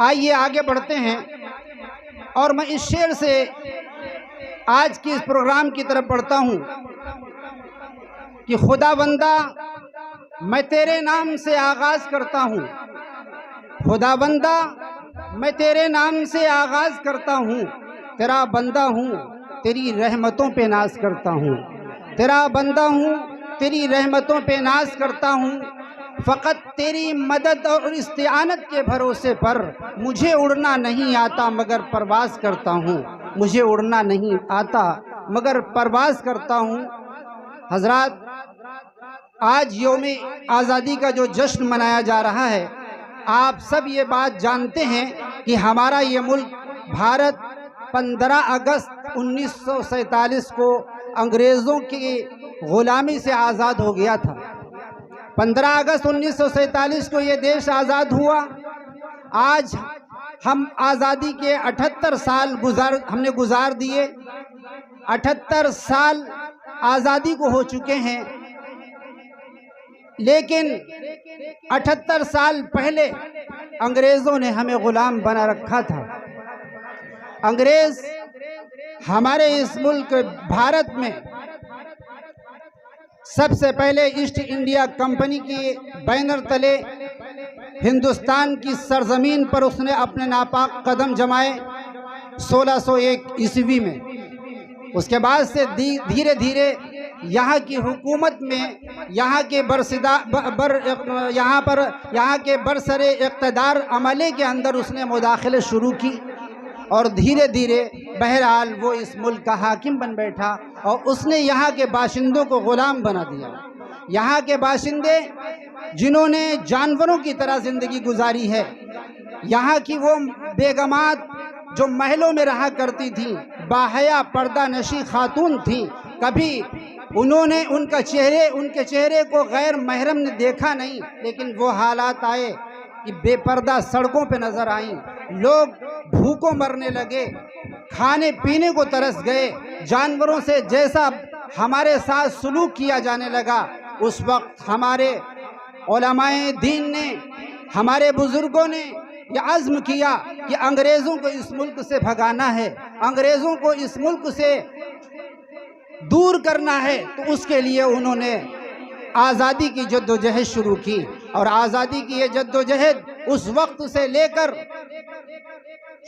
آئیے آگے بڑھتے ہیں اور میں اس شعر سے آج کی اس پروگرام کی طرف بڑھتا ہوں کہ خدا بندہ میں تیرے نام سے آغاز کرتا ہوں، خدا بندہ میں تیرے نام سے آغاز کرتا ہوں، تیرا بندہ ہوں تیری رحمتوں پہ ناز کرتا ہوں، تیرا بندہ ہوں تیری رحمتوں پہ ناز کرتا ہوں، فقط تیری مدد اور استعانت کے بھروسے پر مجھے اڑنا نہیں آتا مگر پرواز کرتا ہوں، مجھے اڑنا نہیں آتا مگر پرواز کرتا ہوں۔ حضرات، آج یوم آزادی کا جو جشن منایا جا رہا ہے، آپ سب یہ بات جانتے ہیں کہ ہمارا یہ ملک بھارت 15 اگست 1947 کو انگریزوں کی غلامی سے آزاد ہو گیا تھا۔ 15 اگست 1947 کو یہ دیش آزاد ہوا۔ آج ہم آزادی کے 78 سال ہم نے گزار دیے، 78 سال آزادی کو ہو چکے ہیں، لیکن 78 سال پہلے انگریزوں نے ہمیں غلام بنا رکھا تھا۔ انگریز ہمارے اس ملک بھارت میں سب سے پہلے ایسٹ انڈیا کمپنی کی بینر تلے ہندوستان کی سرزمین پر اس نے اپنے ناپاک قدم جمائے 1601 عیسوی میں۔ اس کے بعد سے دھیرے دھیرے یہاں کی حکومت میں یہاں کے برسر اقتدار عملے کے اندر اس نے مداخلت شروع کی، اور دھیرے دھیرے بہرحال وہ اس ملک کا حاکم بن بیٹھا اور اس نے یہاں کے باشندوں کو غلام بنا دیا۔ یہاں کے باشندے جنہوں نے جانوروں کی طرح زندگی گزاری ہے، یہاں کی وہ بیگمات جو محلوں میں رہا کرتی تھیں، باحیا پردہ نشی خاتون تھیں، کبھی انہوں نے ان کے چہرے کو غیر محرم نے دیکھا نہیں، لیکن وہ حالات آئے کہ بے پردہ سڑکوں پہ نظر آئیں، لوگ بھوکوں مرنے لگے، کھانے پینے کو ترس گئے، جانوروں سے جیسا ہمارے ساتھ سلوک کیا جانے لگا۔ اس وقت ہمارے علماء دین نے، ہمارے بزرگوں نے یہ عزم کیا کہ انگریزوں کو اس ملک سے بھگانا ہے، انگریزوں کو اس ملک سے دور کرنا ہے، تو اس کے لیے انہوں نے آزادی کی جد و جہد شروع کی، اور آزادی کی یہ جد و جہد اس وقت سے لے کر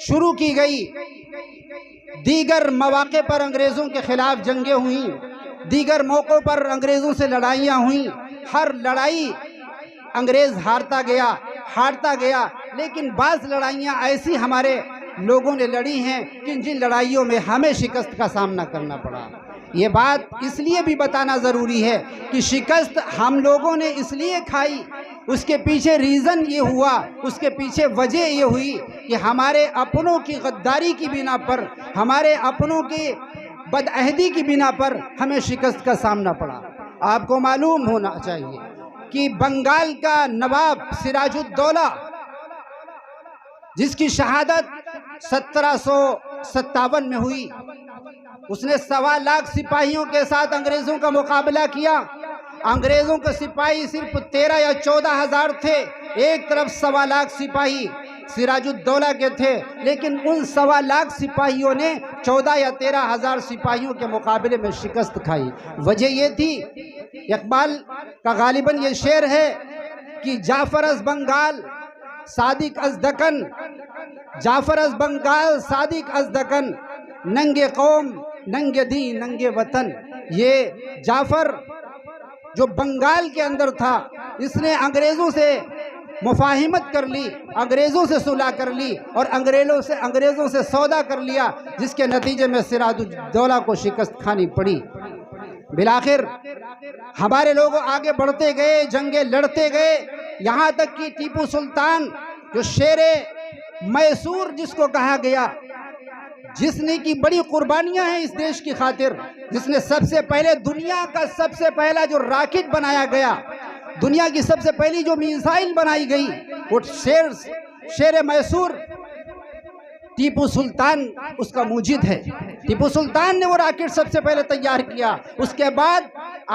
شروع کی گئی۔ دیگر مواقع پر انگریزوں کے خلاف جنگیں ہوئیں، دیگر موقعوں پر انگریزوں سے لڑائیاں ہوئیں، ہر لڑائی انگریز ہارتا گیا، لیکن بعض لڑائیاں ایسی ہمارے لوگوں نے لڑی ہیں کہ جن لڑائیوں میں ہمیں شکست کا سامنا کرنا پڑا۔ یہ بات اس لیے بھی بتانا ضروری ہے کہ شکست ہم لوگوں نے اس لیے کھائی، اس کے پیچھے ریزن یہ ہوا، اس کے پیچھے وجہ یہ ہوئی کہ ہمارے اپنوں کی غداری کی بنا پر، ہمارے اپنوں کی بدعہدی کی بنا پر ہمیں شکست کا سامنا پڑا۔ آپ کو معلوم ہونا چاہیے کہ بنگال کا نواب سراج الدولہ، جس کی شہادت 1757 میں ہوئی، اس نے 1.25 لاکھ سپاہیوں کے ساتھ انگریزوں کا مقابلہ کیا۔ انگریزوں کے سپاہی صرف 13 یا 14 ہزار تھے، ایک طرف 1.25 لاکھ سپاہی سراج الدولہ کے تھے، لیکن ان 1.25 لاکھ سپاہیوں نے 14 یا 13 ہزار سپاہیوں کے مقابلے میں شکست کھائی۔ وجہ یہ تھی، اقبال کا غالباً یہ شعر ہے کہ جعفر از بنگال صادق از دکن، جعفر از بنگال صادق از دکن، ننگ قوم ننگ دین ننگ وطن۔ یہ جعفر جو بنگال کے اندر تھا، اس نے انگریزوں سے مفاہمت کر لی، انگریزوں سے صلح کر لی اور انگریزوں سے سودا کر لیا، جس کے نتیجے میں سراج الدولہ کو شکست کھانی پڑی۔ بالآخر ہمارے لوگ آگے بڑھتے گئے، جنگیں لڑتے گئے، یہاں تک کہ ٹیپو سلطان جو شیر میسور جس کو کہا گیا، جس نے کی بڑی قربانیاں ہیں اس دیش کی خاطر، جس نے سب سے پہلے دنیا کا سب سے پہلا جو راکٹ بنایا گیا، دنیا کی سب سے پہلی جو میزائل بنائی گئی، وہ شیر میسور ٹیپو سلطان اس کا موجد ہے۔ ٹیپو سلطان نے وہ راکٹ سب سے پہلے تیار کیا۔ اس کے بعد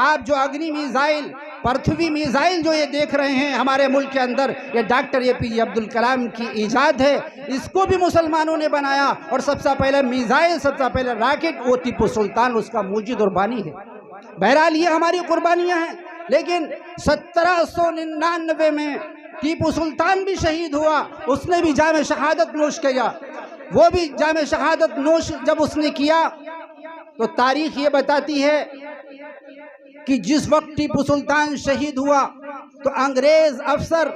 آپ جو اگنی میزائل، پرتھوی میزائل جو یہ دیکھ رہے ہیں ہمارے ملک کے اندر، یہ ڈاکٹر APJ عبدالکلام کی ایجاد ہے۔ اس کو بھی مسلمانوں نے بنایا، اور سب سے پہلے میزائل، سب سے پہلے راکٹ وہ ٹیپو سلطان اس کا موجد اور بانی ہے۔ بہرحال یہ ہماری قربانیاں ہیں، لیکن 1799 میں ٹیپو سلطان بھی شہید ہوا، اس نے بھی جام شہادت نوش کیا۔ وہ بھی جام شہادت نوش جب اس نے کیا تو تاریخ یہ بتاتی ہے کہ جس وقت ٹیپو سلطان شہید ہوا تو انگریز افسر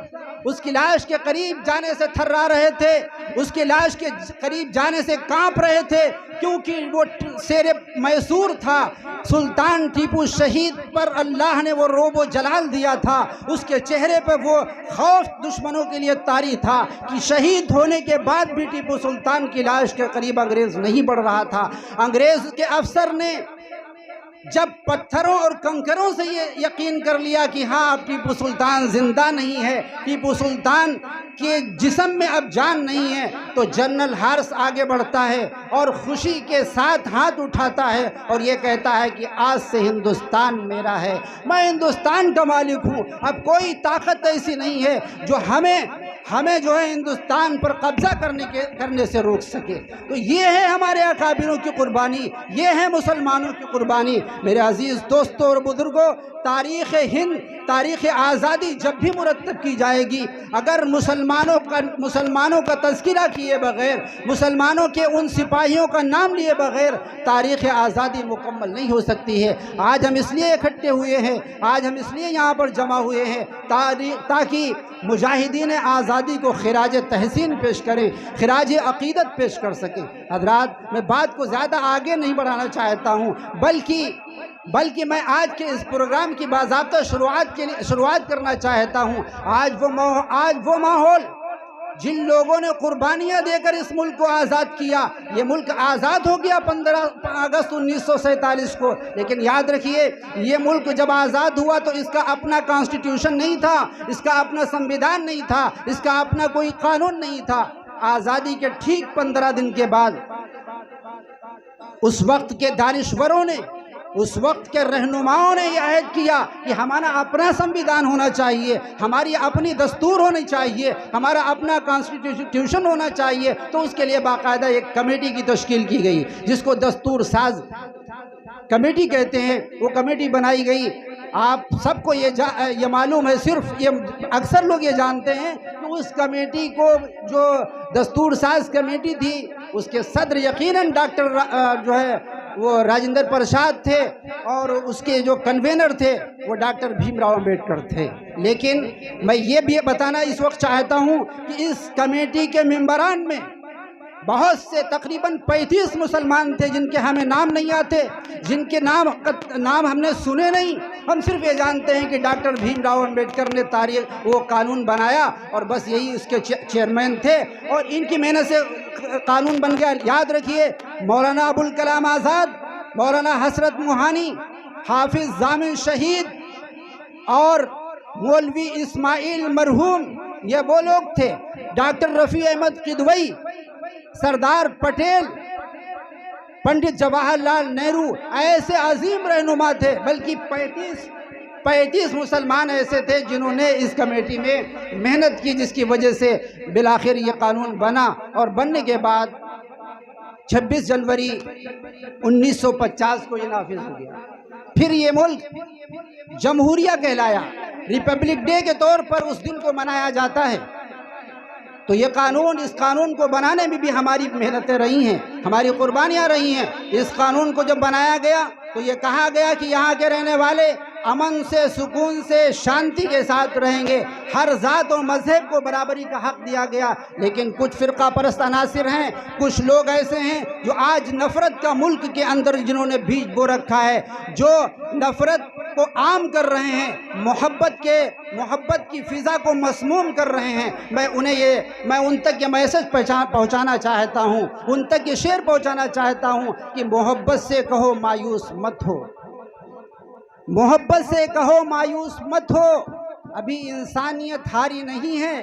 اس کی لاش کے قریب جانے سے تھرا رہے تھے، اس کی لاش کے قریب جانے سے کانپ رہے تھے، کیونکہ وہ شیر میسور تھا۔ سلطان ٹیپو شہید پر اللہ نے وہ روب و جلال دیا تھا، اس کے چہرے پہ وہ خوف دشمنوں کے لیے طاری تھا کہ شہید ہونے کے بعد بھی ٹیپو سلطان کی لاش کے قریب انگریز نہیں بڑھ رہا تھا۔ انگریز کے افسر نے جب پتھروں اور کنکروں سے یہ یقین کر لیا کہ ہاں اب ٹیپو سلطان زندہ نہیں ہے، ٹیپو سلطان کے جسم میں اب جان نہیں ہے، تو جنرل ہارس آگے بڑھتا ہے اور خوشی کے ساتھ ہاتھ اٹھاتا ہے اور یہ کہتا ہے کہ آج سے ہندوستان میرا ہے، میں ہندوستان کا مالک ہوں، اب کوئی طاقت ایسی نہیں ہے جو ہمیں جو ہے ہندوستان پر قبضہ کرنے سے روک سکے۔ تو یہ ہے ہمارے اکابروں کی قربانی، یہ ہے مسلمانوں کی قربانی۔ میرے عزیز دوستوں اور بزرگوں، تاریخ ہند، تاریخ آزادی جب بھی مرتب کی جائے گی، اگر مسلمانوں کا تذکرہ کیے بغیر، مسلمانوں کے ان سپاہیوں کا نام لیے بغیر تاریخ آزادی مکمل نہیں ہو سکتی ہے۔ آج ہم اس لیے اکٹھے ہوئے ہیں، آج ہم اس لیے یہاں پر جمع ہوئے ہیں تاکہ مجاہدین آزادی کو خراج تحسین پیش کریں، خراج عقیدت پیش کر سکیں۔ حضرات، میں بات کو زیادہ آگے نہیں بڑھانا چاہتا ہوں، بلکہ میں آج کے اس پروگرام کی باضابطہ شروعات کرنا چاہتا ہوں۔ آج وہ ماحول جن لوگوں نے قربانیاں دے کر اس ملک کو آزاد کیا، یہ ملک آزاد ہو گیا 15 اگست 1947 کو، لیکن یاد رکھیے یہ ملک جب آزاد ہوا تو اس کا اپنا کانسٹیٹیوشن نہیں تھا، اس کا اپنا سنویدھان نہیں تھا، اس کا اپنا کوئی قانون نہیں تھا۔ آزادی کے ٹھیک 15 دن کے بعد اس وقت کے دانشوروں نے، اس وقت کے رہنماؤں نے یہ عہد کیا کہ ہمارا اپنا سنویدھان ہونا چاہیے، ہماری اپنی دستور ہونی چاہیے، ہمارا اپنا کانسٹیٹیوشن ہونا چاہیے۔ تو اس کے لیے باقاعدہ ایک کمیٹی کی تشکیل کی گئی جس کو دستور ساز کمیٹی کہتے ہیں۔ وہ کمیٹی بنائی گئی۔ آپ سب کو یہ معلوم ہے، صرف یہ اکثر لوگ یہ جانتے ہیں کہ اس کمیٹی کو، جو دستور ساز کمیٹی تھی، اس کے صدر یقیناً ڈاکٹر جو ہے وہ راجندر پرساد تھے، اور اس کے جو کنوینر تھے وہ ڈاکٹر بھیم راؤ امبیڈکر تھے۔ لیکن میں یہ بھی بتانا اس وقت چاہتا ہوں کہ اس کمیٹی کے ممبران میں بہت سے تقریباً 35 مسلمان تھے جن کے ہمیں نام نہیں آتے، جن کے نام ہم نے سنے نہیں۔ ہم صرف یہ جانتے ہیں کہ ڈاکٹر بھیم راؤ امبیڈکر نے وہ قانون بنایا اور بس یہی اس کے چیئرمین تھے، اور ان کی محنت سے قانون بن گیا۔ یاد رکھیے، مولانا ابوالکلام آزاد، مولانا حسرت موہانی، حافظ ضامن شہید اور مولوی اسماعیل مرحوم، یہ وہ لوگ تھے۔ ڈاکٹر رفیع احمد قدوئی، سردار پٹیل، پنڈت جواہر لال نہرو، ایسے عظیم رہنما تھے۔ بلکہ 35 مسلمان ایسے تھے جنہوں نے اس کمیٹی میں محنت کی، جس کی وجہ سے بالآخر یہ قانون بنا، اور بننے کے بعد 26 جنوری 1950 کو یہ نافذ ہو گیا۔ پھر یہ ملک جمہوریہ کہلایا، ریپبلک ڈے کے طور پر اس دن کو منایا جاتا ہے۔ تو یہ قانون، اس قانون کو بنانے میں بھی ہماری محنتیں رہی ہیں، ہماری قربانیاں رہی ہیں۔ اس قانون کو جب بنایا گیا تو یہ کہا گیا کہ یہاں کے رہنے والے امن سے، سکون سے، شانتی کے ساتھ رہیں گے۔ ہر ذات و مذہب کو برابری کا حق دیا گیا، لیکن کچھ فرقہ پرست عناصر ہیں، کچھ لوگ ایسے ہیں جو آج نفرت کا ملک کے اندر جنہوں نے بیج بو رکھا ہے، جو نفرت کو عام کر رہے ہیں، محبت کی فضا کو مسموم کر رہے ہیں۔ میں ان تک یہ میسج پہنچانا چاہتا ہوں، ان تک یہ شعر پہنچانا چاہتا ہوں کہ محبت سے کہو مایوس مت ہو، محبت سے کہو مایوس مت ہو۔ ابھی انسانیت ہاری نہیں ہے،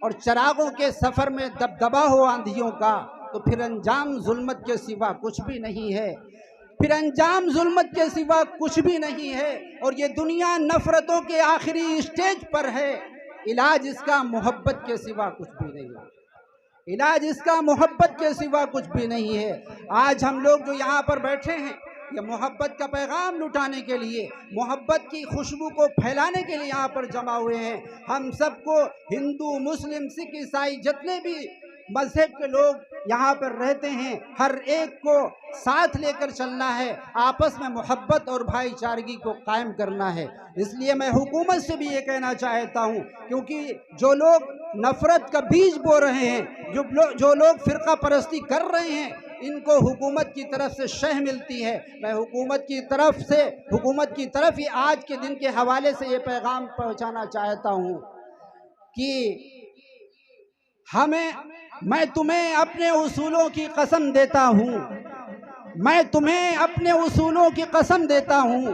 اور چراغوں کے سفر میں دبدبا ہو آندھیوں کا، تو پھر انجام ظلمت کے سوا کچھ بھی نہیں ہے، پھر انجام ظلمت کے سوا کچھ بھی نہیں ہے۔ اور یہ دنیا نفرتوں کے آخری اسٹیج پر ہے، علاج اس کا محبت کے سوا کچھ بھی نہیں ہے، علاج اس کا محبت کے سوا کچھ بھی نہیں ہے۔ آج ہم لوگ جو یہاں پر بیٹھے ہیں، یہ محبت کا پیغام لٹانے کے لیے، محبت کی خوشبو کو پھیلانے کے لیے یہاں پر جمع ہوئے ہیں۔ ہم سب کو، ہندو، مسلم، سکھ، عیسائی، جتنے بھی مذہب کے لوگ یہاں پر رہتے ہیں، ہر ایک کو ساتھ لے کر چلنا ہے، آپس میں محبت اور بھائی چارگی کو قائم کرنا ہے۔ اس لیے میں حکومت سے بھی یہ کہنا چاہتا ہوں، کیونکہ جو لوگ نفرت کا بیج بو رہے ہیں، جو لوگ فرقہ پرستی کر رہے ہیں، ان کو حکومت کی طرف سے شہ ملتی ہے۔ میں حکومت کی طرف ہی آج کے دن کے حوالے سے یہ پیغام پہنچانا چاہتا ہوں کہ میں تمہیں اپنے اصولوں کی قسم دیتا ہوں، میں تمہیں اپنے اصولوں کی قسم دیتا ہوں،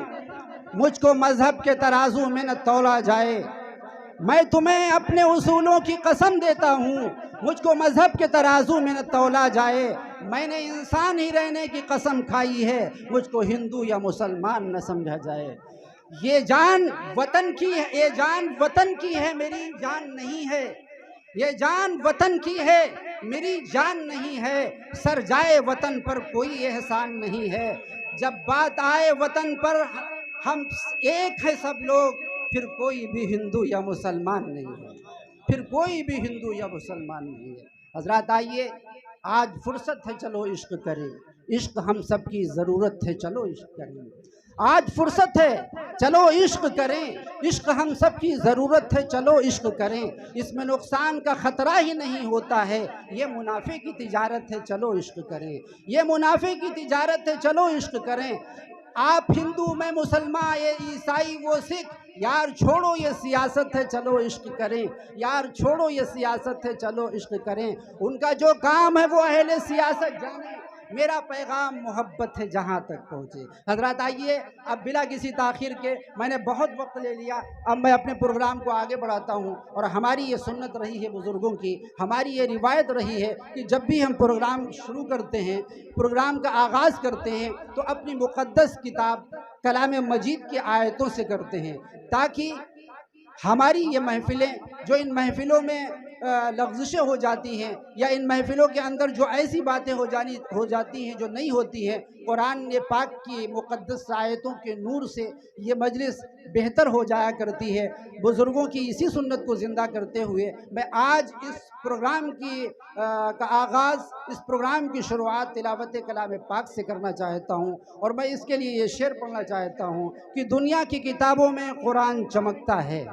مجھ کو مذہب کے ترازو میں نہ تولا جائے۔ میں تمہیں اپنے اصولوں کی قسم دیتا ہوں، مجھ کو مذہب کے ترازو میں نہ تولا جائے۔ میں نے انسان ہی رہنے کی قسم کھائی ہے، مجھ کو ہندو یا مسلمان نہ سمجھا جائے۔ یہ جان وطن کی ہے، یہ جان وطن کی ہے، میری جان نہیں ہے۔ یہ جان وطن کی ہے، میری جان نہیں ہے۔ سر جائے وطن پر کوئی احسان نہیں ہے۔ جب بات آئے وطن پر ہم ایک ہے سب لوگ، پھر کوئی بھی ہندو یا مسلمان نہیں ہے، پھر کوئی بھی ہندو یا مسلمان نہیں ہے۔ حضرات آئیے، آج فرصت ہے، چلو عشق کریں، عشق ہم سب کی ضرورت ہے، چلو عشق کریں۔ آج فرصت ہے، چلو عشق کریں، عشق ہم سب کی ضرورت ہے، چلو عشق کریں۔ اس میں نقصان کا خطرہ ہی نہیں ہوتا ہے، یہ منافع کی تجارت ہے، چلو عشق کریں، یہ منافع کی تجارت ہے، چلو عشق کریں۔ آپ ہندو، میں مسلمان، یہ عیسائی، وہ سکھ، یار چھوڑو یہ سیاست ہے، چلو عشق کریں، یار چھوڑو یہ سیاست ہے، چلو عشق کریں۔ ان کا جو کام ہے وہ اہل سیاست جانے، میرا پیغام محبت ہے جہاں تک پہنچے۔ حضرات آئیے، اب بلا کسی تاخیر کے، میں نے بہت وقت لے لیا، اب میں اپنے پروگرام کو آگے بڑھاتا ہوں۔ اور ہماری یہ سنت رہی ہے بزرگوں کی، ہماری یہ روایت رہی ہے کہ جب بھی ہم پروگرام شروع کرتے ہیں، پروگرام کا آغاز کرتے ہیں، تو اپنی مقدس کتاب کلام مجید کی آیتوں سے کرتے ہیں، تاکہ ہماری یہ محفلیں، جو ان محفلوں میں لغزشیں ہو جاتی ہیں، یا ان محفلوں کے اندر جو ایسی باتیں ہو جاتی ہیں جو نہیں ہوتی ہیں، قرآن پاک کی مقدس آیتوں کے نور سے یہ مجلس بہتر ہو جایا کرتی ہے۔ بزرگوں کی اسی سنت کو زندہ کرتے ہوئے میں آج اس پروگرام کا آغاز، اس پروگرام کی شروعات تلاوت کلام پاک سے کرنا چاہتا ہوں، اور میں اس کے لیے یہ شعر پڑھنا چاہتا ہوں کہ دنیا کی کتابوں میں قرآن چمکتا ہے،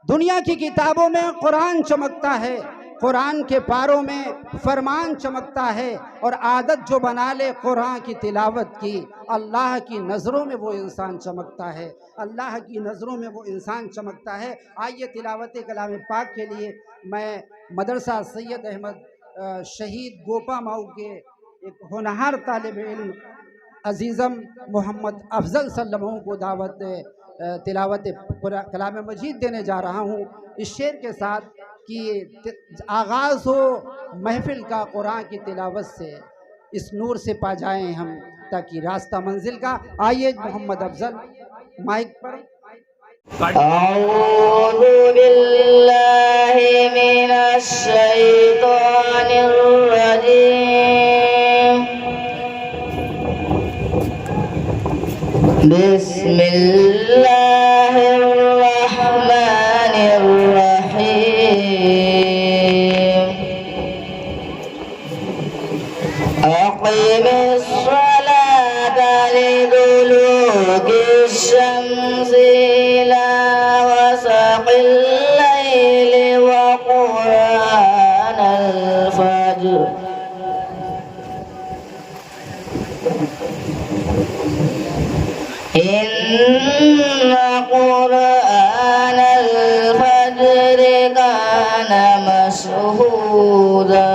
دنیا کی کتابوں میں قرآن چمکتا ہے، قرآن کے پاروں میں فرمان چمکتا ہے، اور عادت جو بنا لے قرآن کی تلاوت کی، اللہ کی نظروں میں وہ انسان چمکتا ہے، اللہ کی نظروں میں وہ انسان چمکتا ہے۔ آئیے تلاوت کلام پاک کے لیے میں مدرسہ سید احمد شہید گوپا مئو کے ایک ہونہار طالب علم عزیزم محمد افضل صلی اللہ علیہ وسلم کو دعوت تلاوت کلام مجید دینے جا رہا ہوں، اس شعر کے ساتھ کہ آغاز ہو محفل کا قرآن کی تلاوت سے، اس نور سے پا جائیں ہم تاکہ راستہ منزل کا۔ آئیے محمد افضل مائک پر۔ اعوذ باللہ من الشیطان الرجیم، بسم اللہ الرحمن الرحیم، اقم الصلاة لدلوك الشمس إلى غسق الليل وقرآن الفجر إن قرآن الفجر كان مشهودا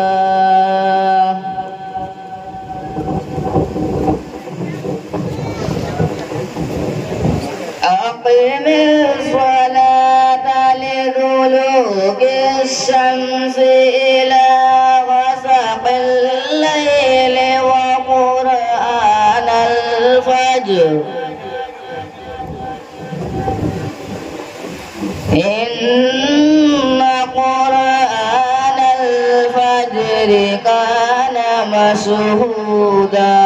أقم الصلاة لدلوك الشمس إلى غسق الليل وقرآن الفجر إن قرآن الفجر كان مشهودا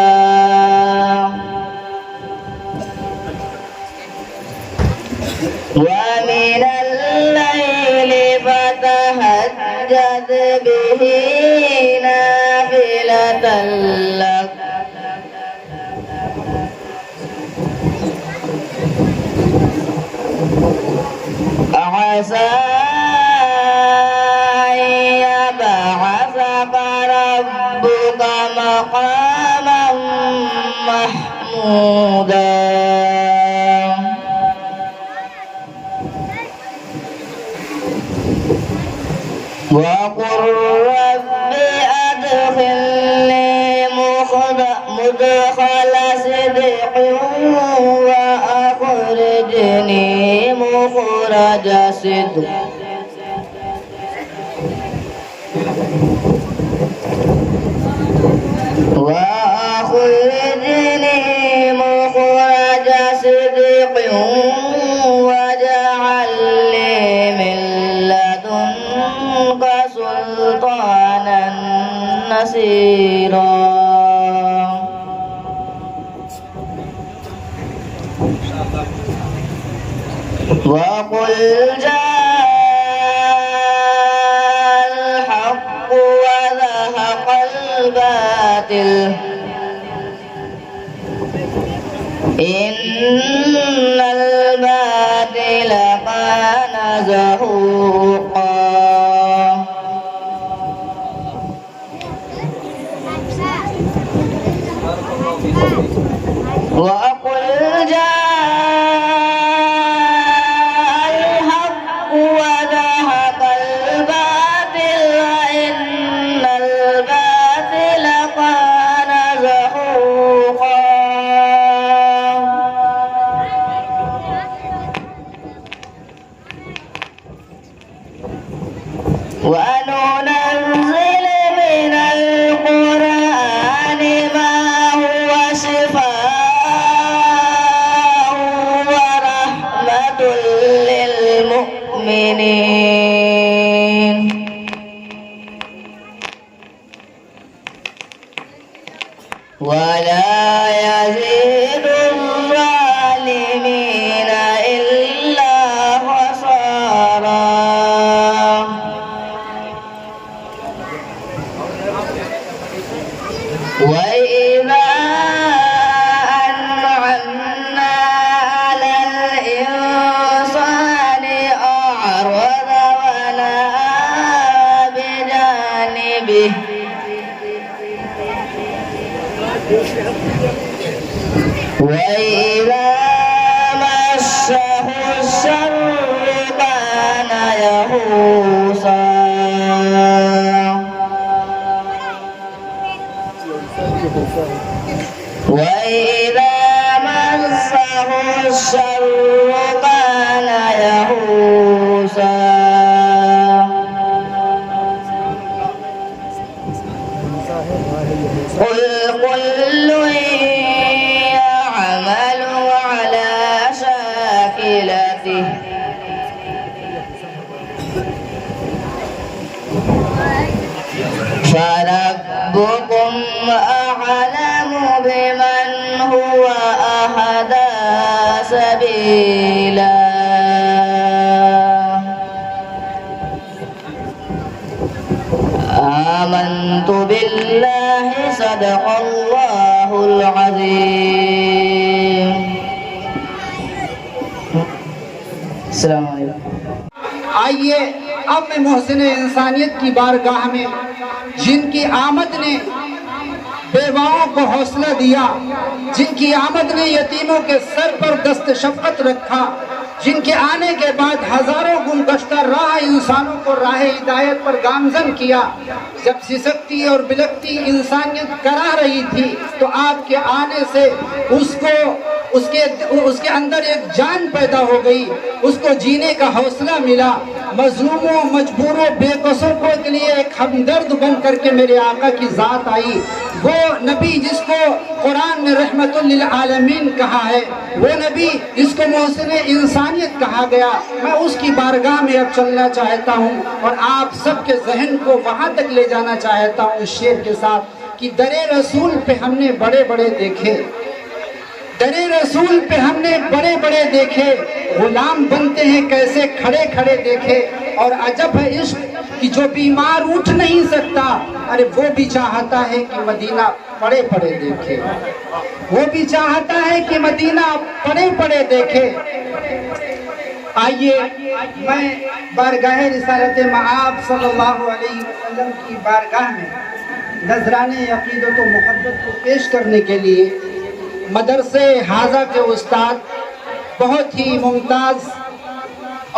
ومن الليل فتهجد به نافلة لك عسى أن يبعثك ربك مقاما محمودا وقل رب أدخلني مدخل صدق وأخرجني مخرج صدق وأخرجني مخرج صدق واجعل لي من لدنك سلطانا نصيرا وقل جاء الحق وزهق الباطل إن الباطل كان زهوقا وقل جاء الحق وزهق الباطل إن الباطل كان زهوقا وننزل من القرآن ما هو شفاء ورحمة للمؤمنين ولا يزيد الظالمين إلا خسارا وإذا أنعمنا على الإنسان أعرض ونأى بجانبه وإذا مسه الشر كان يئوسا وإذا مسه الشر كان يئوسا قل كل يعمل على شاكلته فربكم أعلم بمن هو أهدى سبيلا آمنت بالله صدق الله السلام علیکم. آئیے اب میں محسن انسانیت کی بارگاہ میں، جن کی آمد نے بیواؤں کو حوصلہ دیا، جن کی آمد نے یتیموں کے سر پر دست شفقت رکھا، جن کے آنے کے بعد ہزاروں گم گشتہ راہ انسانوں کو راہ ہدایت پر گامزن کیا، جب سسکتی اور بلکتی انسانیت کرا رہی تھی تو آپ کے آنے سے اس کے اندر ایک جان پیدا ہو گئی، اس کو جینے کا حوصلہ ملا. مظلوموں، مجبوروں، بے قصوں کے لیے ایک ہمدرد بن کر کے میرے آقا کی ذات آئی. وہ نبی جس کو قرآن نے رحمت للعالمین کہا ہے، وہ نبی جس کو محسن انسانیت کہا گیا، میں اس کی بارگاہ میں اب چلنا چاہتا ہوں اور آپ سب کے ذہن کو وہاں تک لے جانا چاہتا ہوں اس شعر کے ساتھ کہ در رسول پہ ہم نے بڑے بڑے دیکھے، در رسول پہ ہم نے بڑے بڑے دیکھے، غلام بنتے ہیں کیسے کھڑے کھڑے دیکھے. اور عجب ہے عشق کہ جو بیمار اٹھ نہیں سکتا، ارے وہ بھی چاہتا ہے کہ مدینہ پڑے پڑے دیکھے، وہ بھی چاہتا ہے کہ مدینہ پڑے پڑے دیکھے. آئیے میں بارگاہ رسالت مآب صلی اللہ علیہ وسلم کی بارگاہ میں نذرانِ عقیدت و محبت کو پیش کرنے کے لیے مدرسے حاضہ کے استاد، بہت ہی ممتاز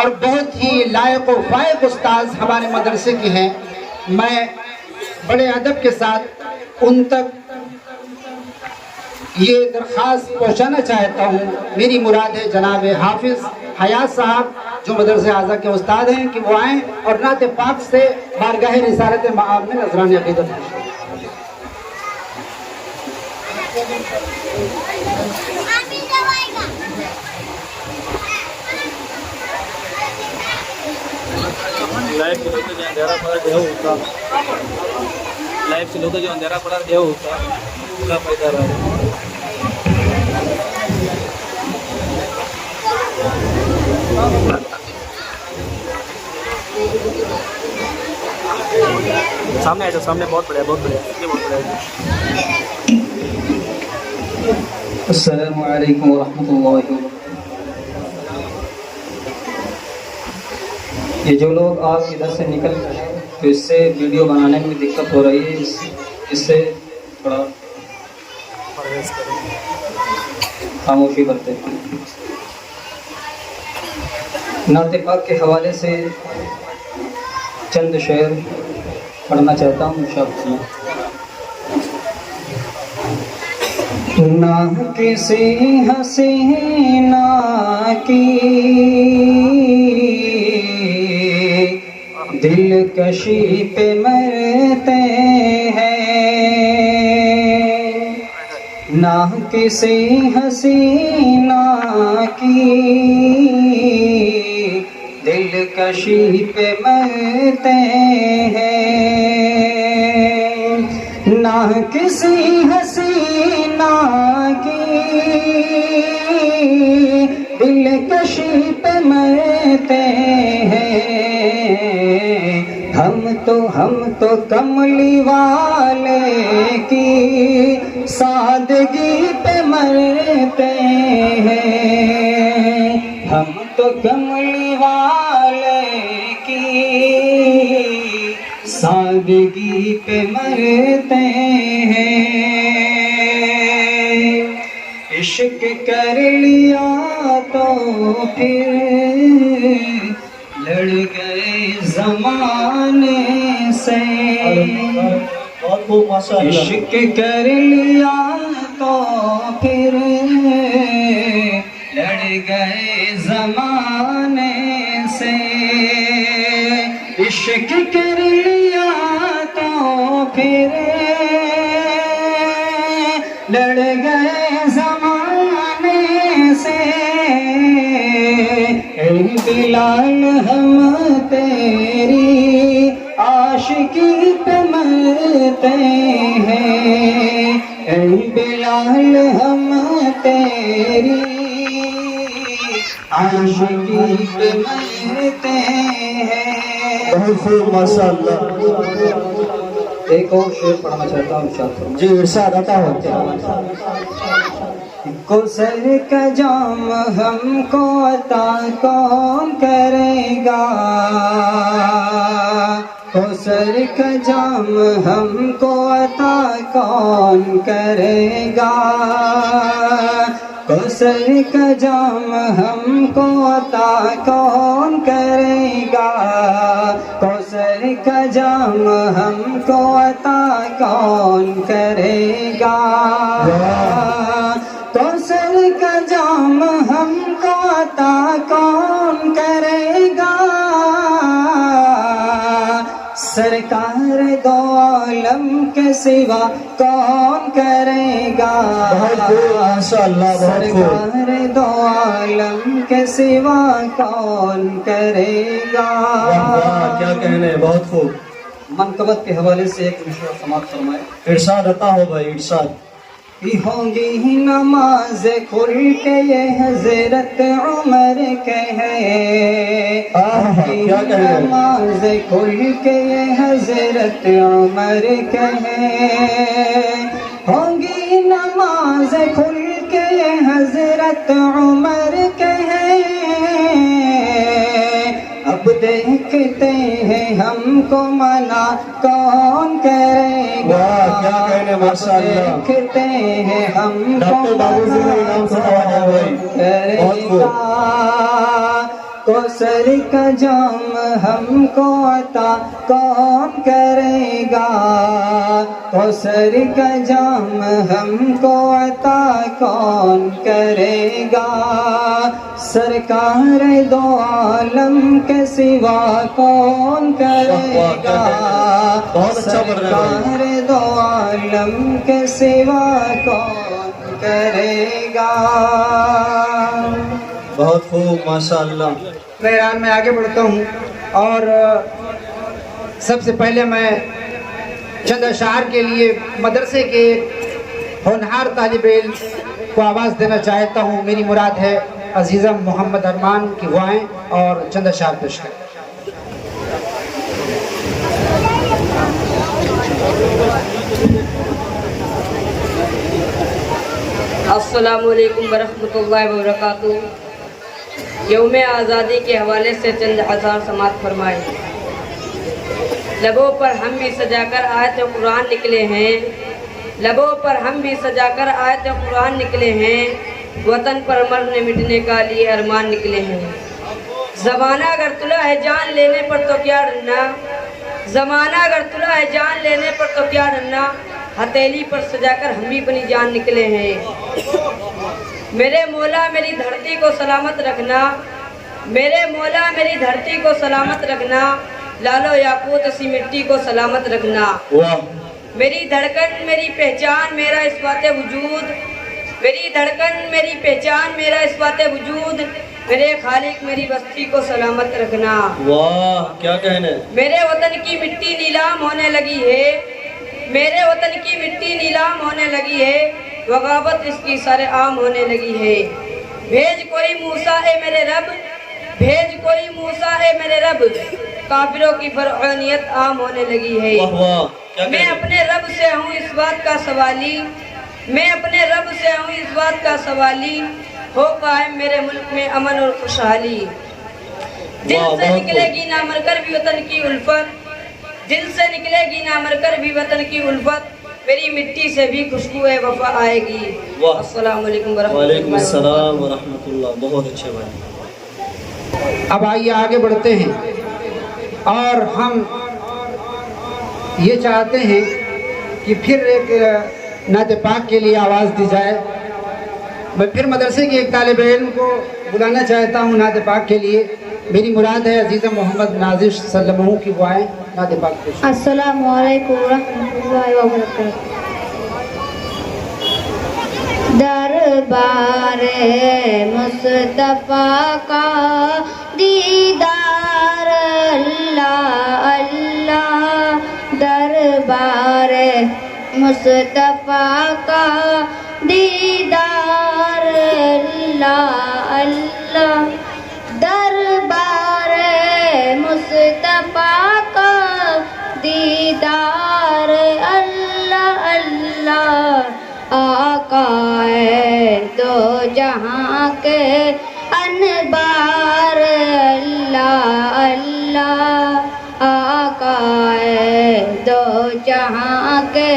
اور بہت ہی لائق و فائق استاذ ہمارے مدرسے کے ہیں، میں بڑے ادب کے ساتھ ان تک یہ درخواست پہنچانا چاہتا ہوں. میری مراد ہے جناب حافظ حیات صاحب جو مدرسے حاضہ کے استاد ہیں کہ وہ آئیں اور نعت پاک سے بارگاہ رسالت مآب میں نذرانِ عقیدت پیش کریں. لائف سے ہوتا جو اندھیرا پڑا دیو ہوتا، لائف سے ہوتا جو اندھیرا پڑا دیو ہوتا کا پیدا رہا. سامنے آئے تو سامنے بہت بڑھیا، بہت بڑھیا، بہت بڑھیا. السلام علیکم ورحمۃ اللہ وبرکاتہ. یہ جو لوگ آپ ادھر سے نکل رہے ہیں تو اس سے ویڈیو بنانے میں دقت ہو رہی ہے، اس سے تھوڑا خاموشی کرتے ہیں. نعت پاک کے حوالے سے چند شعر پڑھنا چاہتا ہوں انشاءاللہ. نہ کسی حسینہ کی دل کشی پہ مرتے ہیں، نہ کسی حسینہ کی دل کشی پہ مرتے ہیں، نہ کسی حسینہ کی دل کشی پہ مرتے ہیں. ہم تو کملی والے کی سادگی پہ مرتے ہیں، ہم تو کملی والے کی سادگی پہ مرتے ہیں. عشق کر لیا تو پھر لڑ گئے زمانے سے، عشق کر لیا تو پھر لڑ گئے زمانے سے، عشق کر لیا تو پھر لڑ گئے زمانے سے. اے بلال ہم تیری عاشقی پہ مرتے ہیں، اے بلال ہم تیری عاشقی پہ مرتے ہیں. بہت خوب ماشاءاللہ. ایک اور شعر پڑھنا چاہتا ہوں انشاءاللہ. جی ارشاد عطا ہوتے ہیں. کوثر کا جام ہم کو عطا کون کرے گا؟ کوثر کا جام ہم کو عطا کون کرے گا؟ کوثر کا جام ہم کو عطا کون کرے گا؟ کوثر کا جام ہم کو عطا کون کرے گا؟ کوثر کا جام ہم کو عطا کون کرے گا؟ سرکار دو عالم کے سوا کون کرے گا؟ بہت خوب ماشاء اللہ، بہت خوب۔ سرکار دو عالم کے سوا کون کرے گا؟ واہ، کیا کہنے، بہت خوب۔ منقبت کے حوالے سے ایک مشورہ سماعت فرمائے۔ ارشاد عطا ہو بھائی، ارشاد۔ ہوگی نماز کھل کے یہ حضرت عمر کے ہے، کیا کہہ رہے ہیں؟ نماز کھل کے یہ حضرت عمر کے ہے، ہوگی نماز کھل کے یہ حضرت عمر کے ہے، اب دیکھتے ہیں ہم کو منع کون کرے گا؟ واہ، کیا کہنے، ماشاء اللہ۔ دیکھتے ہیں ہم کو ڈاکٹر بابو جی نے انعام سے نوازا بھائی، بہت خوب۔ کوثر کا جام ہم کو عطا کون کرے گا؟ کوثر کا جام ہم کو عطا کون کرے گا؟ سرکار دو عالم کے سوا کون کرے گا؟ بہت اچھا پڑھ رہے ہیں بھائی۔ سرکار دو عالم کے سوا کون کرے گا؟ بہت خوب ماشاء اللہ۔ بہرحال میں آگے بڑھتا ہوں اور سب سے پہلے میں چند اشعار کے لیے مدرسے کے ایک ہونہار طالب علم کو آواز دینا چاہتا ہوں۔ میری مراد ہے عزیزم محمد ارمان کی دعائیں اور چند اشعار پیش کریں۔ السلام علیکم ورحمۃ اللہ وبرکاتہ۔ یوم آزادی کے حوالے سے چند اشعار سماعت فرمائے۔ لبوں پر ہم بھی سجا کر آیت قرآن نکلے ہیں، لبوں پر ہم بھی سجا کر آیت قرآن نکلے ہیں، وطن پر مرنے مٹنے کا لیے ارمان نکلے ہیں۔ زمانہ اگر تلا ہے جان لینے پر تو کیا ڈرنا، زمانہ اگر تلا ہے جان لینے پر تو کیا ڈرنا، ہتھیلی پر سجا کر ہم بھی اپنی جان نکلے ہیں۔ میرے مولا میری دھرتی کو سلامت رکھنا، میرے مولا میری دھرتی کو سلامت رکھنا، لالو یاقوت سی مٹی کو سلامت رکھنا۔ میری دھڑکن میری پہچان میرا اثبات وجود، میری دھڑکن میری پہچان میرا اثبات وجود، میرے خالق میری بستی کو سلامت رکھنا۔ واہ، کیا کہنے۔ میرے وطن کی مٹی نیلام ہونے لگی ہے، میرے وطن کی مٹی نیلام ہونے لگی ہے، بغاوت اس کی سر عام ہونے لگی ہے۔ بھیج کوئی موسیٰ اے میرے رب، بھیج کوئی موسیٰ اے میرے رب، کافروں کی فرعونیت عام ہونے لگی ہے۔ واہ واہ، کیا میں کہنے۔ اپنے رب سے ہوں اس بات کا سوالی، میں اپنے رب سے ہوں اس بات کا سوالی، ہو قائم میرے ملک میں امن اور خوشحالی۔ دل واہ، سے بہت نکلے گی نہ مر کر بھی وطن کی الفت، دل سے نکلے گی نہ مر کر بھی وطن کی الفت، میری مٹی سے بھی خوشبو وفا آئے گی۔ واہ۔ السلام علیکم ورحمۃ اللہ وعلیکم وبرکاتہ۔ السلام ورحمۃ اللہ، بہت اچھے بھائی۔ اب آئیے آگے بڑھتے ہیں اور ہم یہ چاہتے ہیں کہ پھر ایک نعت پاک کے لیے آواز دی جائے۔ میں پھر مدرسے کے ایک طالب علم کو بلانا چاہتا ہوں نعت پاک کے لیے۔ میری مراد ہے عزیز محمد نازش صلی اللہ علیہ وسلم کی دعائیں نعت پاک پیش۔ السلام علیکم ورحمۃ اللہ وبرکاتہ۔ دربار مصطفیٰ کا دیدار اللہ اللہ، دربار مصطفیٰ کا دیدار اللہ اللہ، دربار مصطفیٰ کا دیدار اللہ اللہ، آقا دو جہاں کے انبار اللہ اللہ آقا ہے دو جہاں کے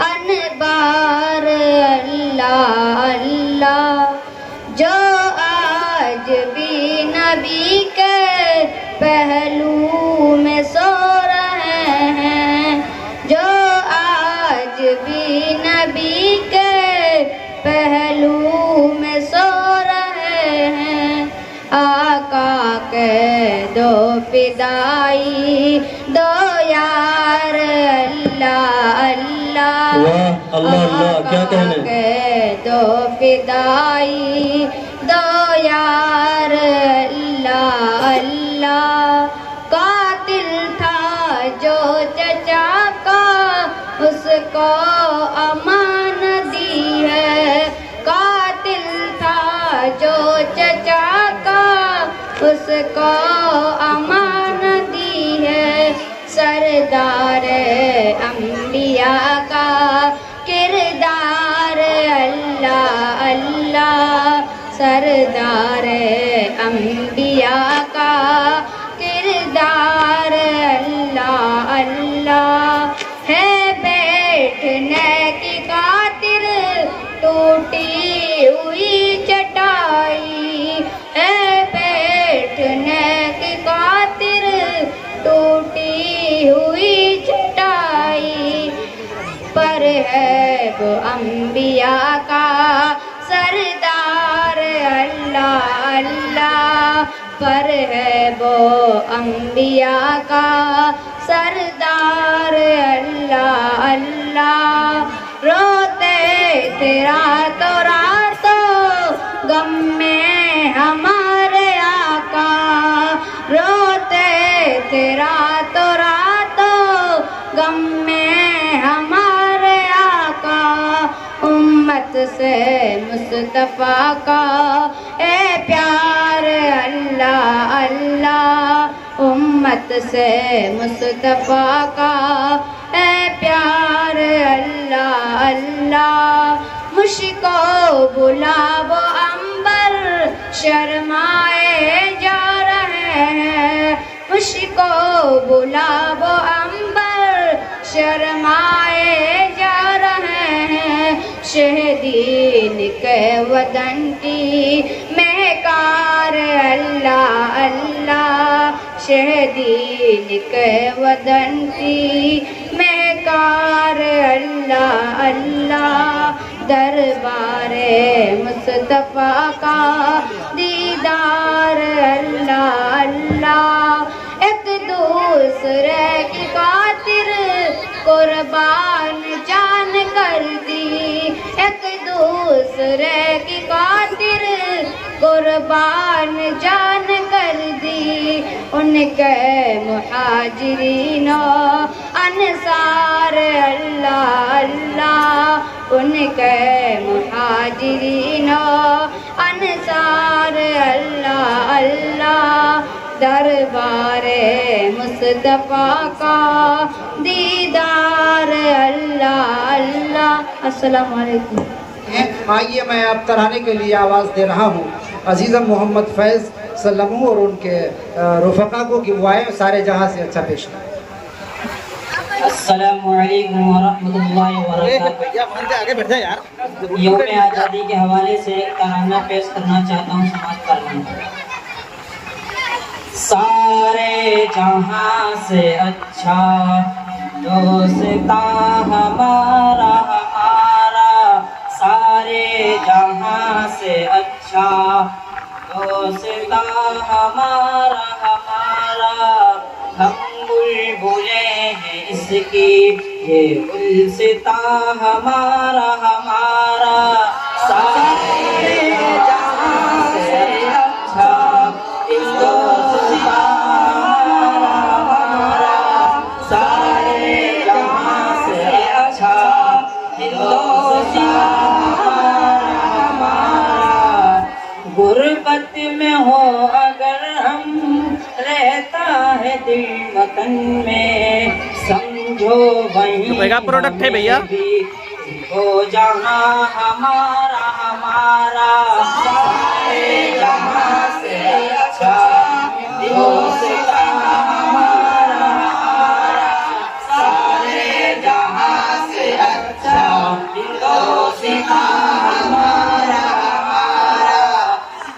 انبار اللہ اللہ جو آج بھی نبی کے پہلو میں سو رہے ہیں جو آج بھی نبی کے پہلو میں سو رہے ہیں آقا کے دو فدائی دو یار اللہ اللہ واہ اللہ اللہ کیا کہنے آقا کے دو فدائی دو یار اللہ اللہ قاتل تھا جو چچا کا اس کو امان دی ہے قاتل تھا جو چچا کا اس کو امان دی ہے سردار انبیاء کا کردار اللہ اللہ سردار انبیاء کا کردار اللہ اللہ ہے بیٹھنے کی خاطر ٹوٹی ہوئی چٹائی ہے بیٹھنے کی خاطر ٹوٹی ہوئی چٹائی پر ہے وہ انبیاء کا سردار اللہ اللہ پر ہے وہ انبیاء کا سردار اللہ اللہ روتے تھے راتوں راتوں غم میں ہمارے آقا روتے تھے راتوں راتوں غم میں ہمارے آقا امت سے مصطفیٰ کا اے پیار اللہ اللہ امت سے مصطفیٰ کا اے پیار اللہ اللہ مشکو بلا وہ عنبر شرمائے جا رہے ہیں مشکو بلا وہ عنبر شرمائے جا رہے ہیں شہدین کے وطن کی مہکار اللہ اللہ شہدین کے وطن کی مہکار اللہ اللہ دربار مصطفیٰ کا دیدار اللہ اللہ ایک دوسرے کی خاطر قربان جان کر دی ایک دوسرے کی خاطر قربان جان کر دی ان کے مہاجرین و انصار اللہ اللہ ان کے مہاجرین و انصار اللہ اللہ دربار مصطفیٰ کا دیدار اللہ اللہ السلام علیکم آئیے میں آپ ترانے کے لیے آواز دے رہا ہوں عزیزم محمد فیض سلم اور ان کے رفقا کو کہ وہ آئے سارے جہاں سے اچھا پیش کریں السلام علیکم ورحمۃ اللہ وبرکاتہ یوم آزادی کے حوالے سے ایک ترانہ پیش کرنا چاہتا ہوں سماعت فرمائیں سارے جہاں سے اچھا دوستا ہمارا ہمارا سارے جہاں سے اچھا دوستا ہمارا ہمارا ہم بلبلیں ہیں اس کی یہ گلستہ ہمارا ہمارا سارے جہاں سے اچھا دوستا ہمارا ہمارا سارے جہاں سے اچھا دوستا ہمارا ہمارا غربت میں ہو اگر ہم رہتا ہے دل وطن میں سمجھو وہیں پروڈکٹ ہے بھیا وہ جہاں ہمارا ہمارا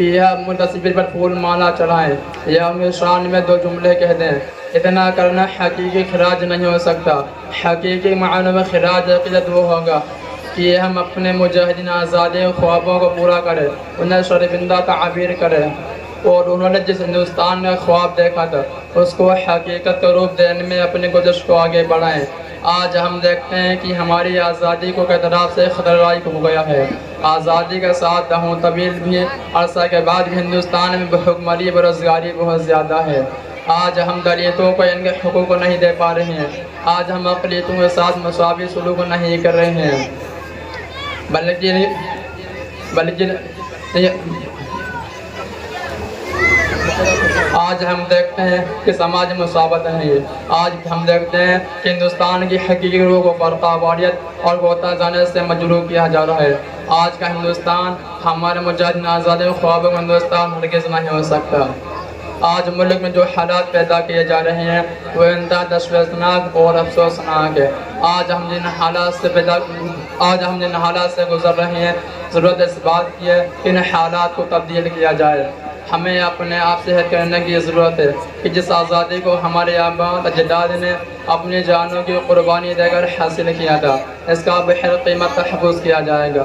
کہ یہ تصویر پر پھول مالا چڑھائیں یا ان شان میں دو جملے کہہ دیں. اتنا کرنا حقیقی خراج نہیں ہو سکتا. حقیقی معنی میں خراج عقیدت وہ ہوگا کہ ہم اپنے مجاہدین آزادی خوابوں کو پورا کریں, انہیں شرمندہ تعبیر کریں, اور انہوں نے جس ہندوستان میں خواب دیکھا تھا اس کو حقیقت کا روپ دینے میں اپنی گزشت کو آگے بڑھائیں. آج ہم دیکھتے ہیں کہ ہماری آزادی کو کئی طرف سے خطرہ لاحق ہو گیا ہے. آزادی کے ساتھ دہوں طویل بھی عرصہ کے بعد بھی ہندوستان میں بھوکمری بےروزگاری بہت زیادہ ہے. آج ہم دلتوں کو ان کے حقوق کو نہیں دے پا رہے ہیں. آج ہم اقلیتوں کے ساتھ مساوی سلوک نہیں کر رہے ہیں, بلکہ آج ہم دیکھتے ہیں کہ سماج مساوات ہے. آج ہم دیکھتے ہیں کہ ہندوستان کی حقیقی روح کو فرقہ واریت اور غوطہ زنی سے مجروح کیا جا رہا ہے. آج کا ہندوستان ہمارے مجاہدین آزادی خوابوں کا ہندوستان ہرگز نہیں ہو سکتا. آج ملک میں جو حالات پیدا کیے جا رہے ہیں وہ انتہائی تشویشناک اور افسوسناک ہے. آج ہم جن حالات سے گزر رہے ہیں, ضرورت اس بات کی ہے کہ ان حالات کو تبدیل کیا جائے. ہمیں اپنے آپ سے حد کرنے کی ضرورت ہے کہ جس آزادی کو ہمارے آباء اجداد نے اپنی جانوں کی قربانی دے کر حاصل کیا تھا, اس کا بہر قیمت تحفظ کیا جائے گا.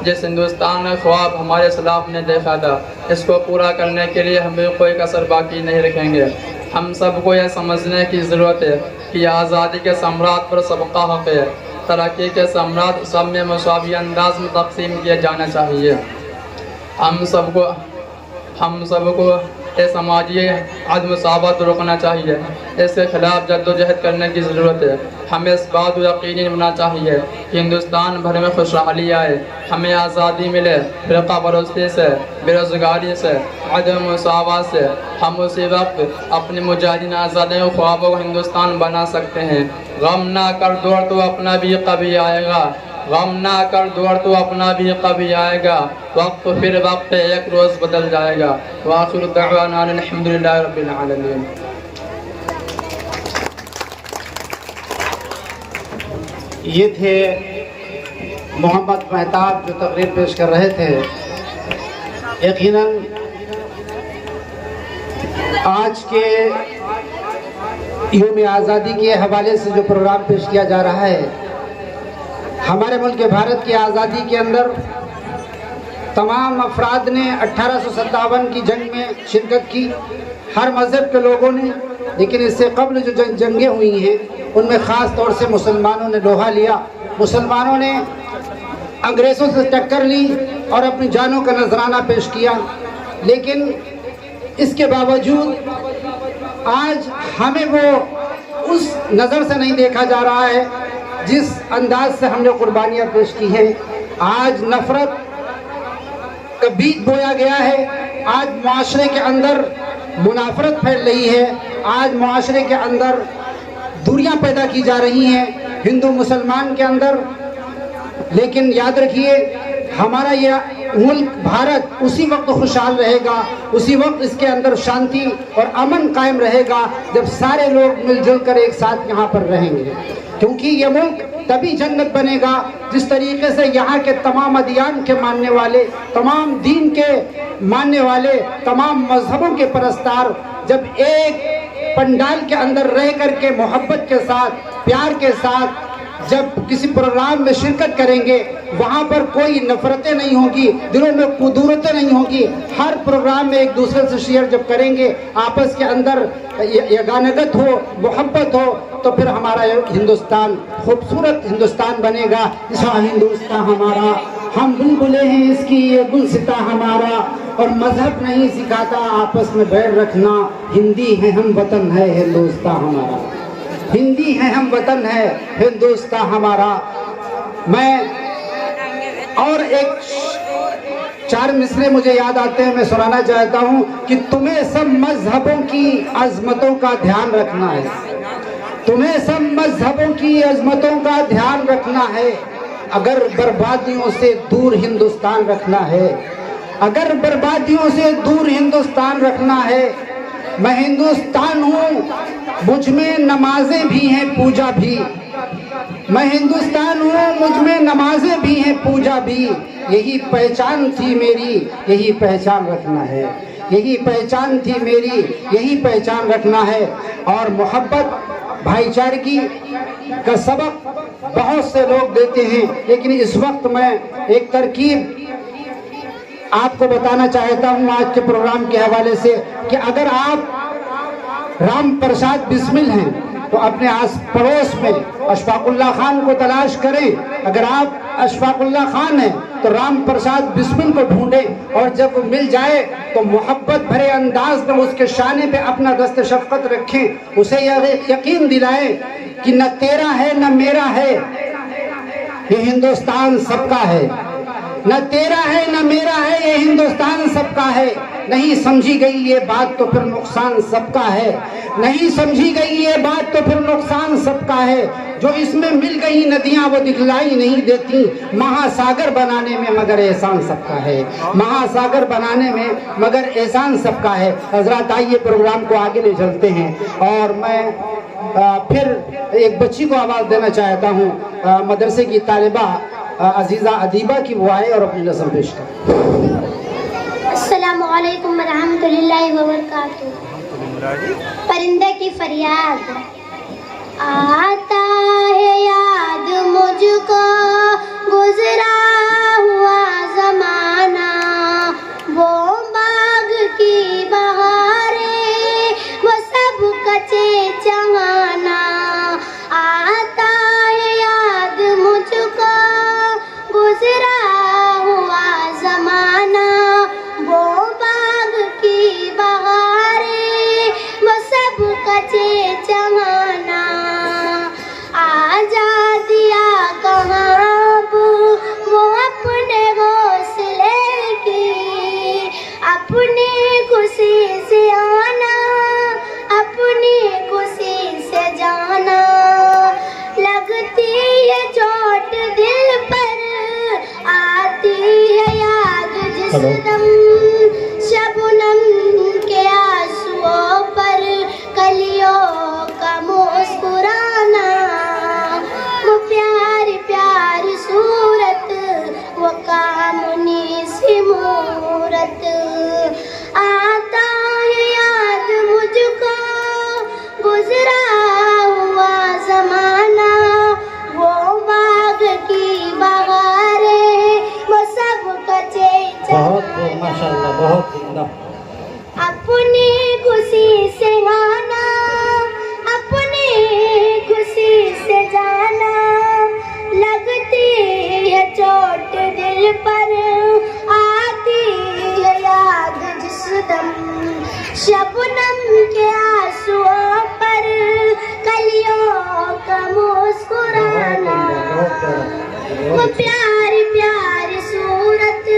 جس ہندوستان کا خواب ہمارے اسلاف نے دیکھا تھا, اس کو پورا کرنے کے لیے ہم کوئی کسر باقی نہیں رکھیں گے. ہم سب کو یہ سمجھنے کی ضرورت ہے کہ آزادی کے ثمرات پر سب کا حق ہے. ترقی کے ثمرات سب میں مساوی انداز میں تقسیم کیے جانا چاہیے. ہم سب کو یہ سماجی عدم مساوات روکنا چاہیے. اس کے خلاف جد و جہد کرنے کی ضرورت ہے. ہمیں اس بات کو یقینی بنانا چاہیے کہ ہندوستان بھر میں خوشحالی آئے, ہمیں آزادی ملے. فرقہ پرستی سے, بے روزگاری سے, عدم مساوات سے ہم اسی وقت اپنے مجاہدین آزادی خوابوں کو ہندوستان بنا سکتے ہیں. غم نہ کر دوڑ تو اپنا بھی کبھی آئے گا, غم نہ کر دوڑ تو اپنا بھی کبھی آئے گا. وقت پھر وقت ایک روز بدل جائے گا. وآخر دعوانا الحمدللہ رب العالمین. یہ تھے محمد مہتاب جو تقریر پیش کر رہے تھے. یقیناً آج کے یوم آزادی کے حوالے سے جو پروگرام پیش کیا جا رہا ہے, ہمارے ملک بھارت کی آزادی کے اندر تمام افراد نے 1857 کی جنگ میں شرکت کی, ہر مذہب کے لوگوں نے. لیکن اس سے قبل جو جنگیں ہوئی ہیں ان میں خاص طور سے مسلمانوں نے لوہا لیا. مسلمانوں نے انگریزوں سے ٹکر لی اور اپنی جانوں کا نذرانہ پیش کیا. لیکن اس کے باوجود آج ہمیں وہ اس نظر سے نہیں دیکھا جا رہا ہے جس انداز سے ہم نے قربانیاں پیش کی ہیں. آج نفرت کا بیج بویا گیا ہے. آج معاشرے کے اندر منافرت پھیل رہی ہے. آج معاشرے کے اندر دوریاں پیدا کی جا رہی ہیں ہندو مسلمان کے اندر. لیکن یاد رکھیے, ہمارا یہ ملک بھارت اسی وقت خوشحال رہے گا, اسی وقت اس کے اندر شانتی اور امن قائم رہے گا جب سارے لوگ مل جل کر ایک ساتھ یہاں پر رہیں گے. کیونکہ یہ ملک تبھی جنت بنے گا جس طریقے سے یہاں کے تمام ادیان کے ماننے والے, تمام دین کے ماننے والے, تمام مذہبوں کے پرستار جب ایک پنڈال کے اندر رہ کر کے محبت کے ساتھ, پیار کے ساتھ جب کسی پروگرام میں شرکت کریں گے, وہاں پر کوئی نفرتیں نہیں ہوں گی, دلوں میں قدورتیں نہیں ہوں گی. ہر پروگرام میں ایک دوسرے سے شیئر جب کریں گے, آپس کے اندر یگانگت ہو, محبت ہو, تو پھر ہمارا ہندوستان خوبصورت ہندوستان بنے گا. اسا ہندوستان ہمارا, ہم بلبلے ہیں اس کی یہ گلستہ ہمارا, اور مذہب نہیں سکھاتا آپس میں بیر رکھنا. ہندی ہے ہم وطن ہے ہندوستان ہمارا, ہندی ہے ہم وطن ہے ہندوستان ہمارا. میں اور ایک 4 مصرے مجھے یاد آتے ہیں, میں سنانا چاہتا ہوں کہ تمہیں سب مذہبوں کی عظمتوں کا دھیان رکھنا ہے, تمہیں سب مذہبوں کی عظمتوں کا دھیان رکھنا ہے. اگر بربادیوں سے دور ہندوستان رکھنا ہے, اگر بربادیوں سے دور ہندوستان رکھنا ہے. میں ہندوستان ہوں, مجھ میں نمازیں بھی ہیں, پوجا بھی. میں ہندوستان ہوں، مجھ میں نمازیں بھی ہیں، پوجا بھی، یہی پہچان تھی میری، یہی پہچان رکھنا ہے، یہی پہچان تھی میری، یہی پہچان رکھنا ہے۔ اور محبت بھائی چارگی کا سبق بہت سے لوگ دیتے ہیں، لیکن اس وقت میں ایک ترکیب آپ کو بتانا چاہتا ہوں آج کے پروگرام کے حوالے سے، کہ اگر آپ رام پرساد بسمل ہیں تو اپنے آس پڑوس میں اشفاق اللہ خان کو تلاش کریں، اگر آپ اشفاق اللہ خان ہیں تو رام پرساد بسمل کو ڈھونڈیں، اور جب وہ مل جائے تو محبت بھرے انداز میں اس کے شانے پہ اپنا دست شفقت رکھیں، اسے یقین دلائیں کہ نہ تیرا ہے نہ میرا ہے، یہ ہندوستان سب کا ہے، نہ تیرا ہے نہ میرا ہے، یہ ہندوستان سب کا ہے۔ نہیں سمجھی گئی یہ بات تو پھر نقصان سب کا ہے، نہیں سمجھی گئی یہ بات تو پھر نقصان سب کا ہے۔ جو اس میں مل گئی ندیاں وہ دکھلائی نہیں دیتی، مہا ساگر بنانے میں مگر احسان سب کا ہے، مہا ساگر بنانے میں مگر احسان سب کا ہے۔ حضرات آئیے پروگرام کو آگے لے چلتے ہیں، اور میں پھر ایک بچی کو آواز دینا چاہتا ہوں، مدرسے کی طالبہ عزیزہ ادیبہ کی، وہ آئے اور اپنی نظم پیش کریں۔ السلام علیکم ورحمۃ اللہ وبرکاتہ۔ پرندے کی فریاد۔ آتا ہے یاد مجھ کو گزرا ہوا زمانہ، وہ باغ کی بہاریں، وہ سب کچے چمانا۔ آتا ہے یاد مجھ کو گزرا ہوا زمانہ، وہ باغ کی بہاریں، وہ سب کچے چمانا۔ آزادیاں کہاں اب وہ اپنے حوصلے کی، اپنی خوشی سے آنا، اپنی خوشی سے جانا۔ لگتی ہے چوٹ دل پر، آتی ہے یاد جس دم، شبنم کے آنسوؤں پر کلیوں کا مسکرانا۔ وہ پیاری پیاری صورت، وہ کامنی سی مورت، آتا ہے یاد مجھ کو گزرا ہوا زمانہ، وہ باغ کی بہاریں، وہ سب کچے بہت ماشاءاللہ، بہت زندہ۔ اپنی خوشی سے آنا، اپنی خوشی سے جانا۔ لگتی ہے چوٹ دل پر، آتی ہے یاد جس دم، شبنم کے آنسوؤں پر کلیوں کا مسکرانا۔ وہ پیاری پیاری صورت،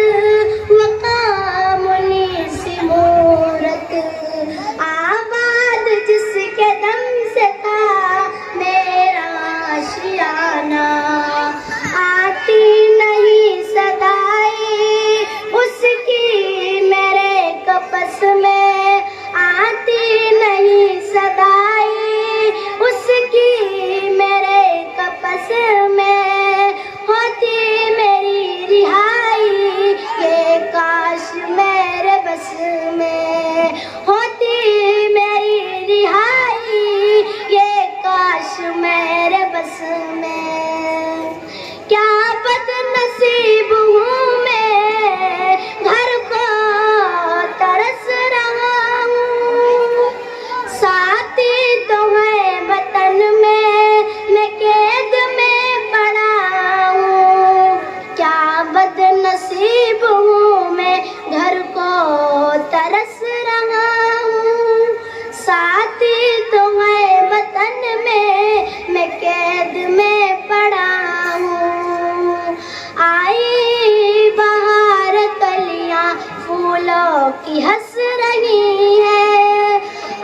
وہ کامنی سی مورت، آباد جس کے دم سے تھا میرا آشیانہ۔ آتی نہیں صدائیں اس کی میرے قفس میں، آتی نہیں صدائیں اس کی میرے قفس میں، ہوتی میری رہائی یہ کاش میرے بس میں، ہوتی میری رہائی یہ کاش میرے بس میں۔ کیا بد نصیب ہوں میں، گھر کو ترس رہا ہوں، ساتھی تو ہے وطن میں قید میں پڑا ہوں۔ کیا بد نصیب ہوں میں، گھر کو ترس رہا ہوں، ساتھی تو ہے وطن میں قید میں پڑا ہوں۔ آئی بہار کلیاں پھولوں کی ہنس رہی ہے،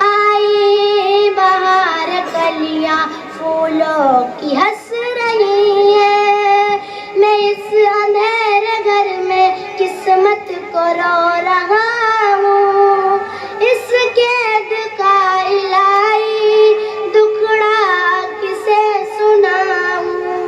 آئی بہار کلیاں پھولوں کی ہنس رہی ہے۔ میں اس اندھیرے گھر میں قسمت کو رو رہا ہوں، اس قید کا الہی دکھڑا کسے سناؤں۔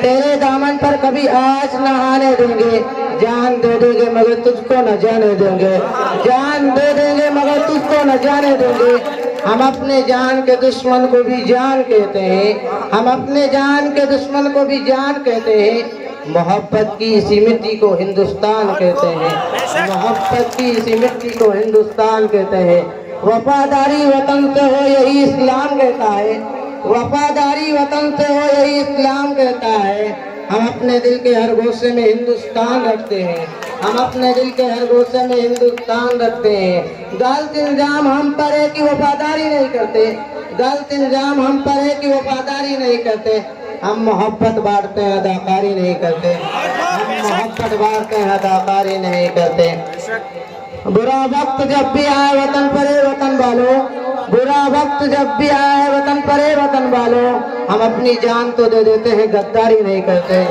تیرے دامن پر کبھی آج نہ آنے دیں گے، جان دے دیں گے مگر تجھ کو نہ جانے دیں گے، جان دے دیں گے مگر تجھ کو نہ جانے دیں گے۔ ہم اپنے جان کے دشمن کو بھی جان کہتے ہیں، ہم اپنے جان کے دشمن کو بھی جان کہتے ہیں۔ محبت کی اسی مٹی کو ہندوستان کہتے ہیں، محبت کی اسی مٹی کو ہندوستان کہتے ہیں۔ وفاداری وطن سے ہو یہی اسلام کہتا ہے، وفاداری وطن سے ہو یہی اسلام کہتا ہے۔ ہم اپنے دل کے ہر گوشے میں ہندوستان رکھتے ہیں، ہم اپنے دل کے ہر گوشے میں ہندوستان رکھتے ہیں۔ غلط الزام ہم پر ہے کہ وفاداری نہیں کرتے، غلط الزام ہم پر ہے کہ وفاداری نہیں کرتے۔ ہم محبت بانٹتے ہیں، اداکاری نہیں کرتے، ہم محبت بانٹتے ہیں، اداکاری نہیں کرتے۔ برا وقت جب بھی آئے وطن پرے وطن والو، برا وقت جب بھی آئے وطن پرے وطن والو، ہم اپنی جان تو دے دیتے ہیں، غداری نہیں کرتے،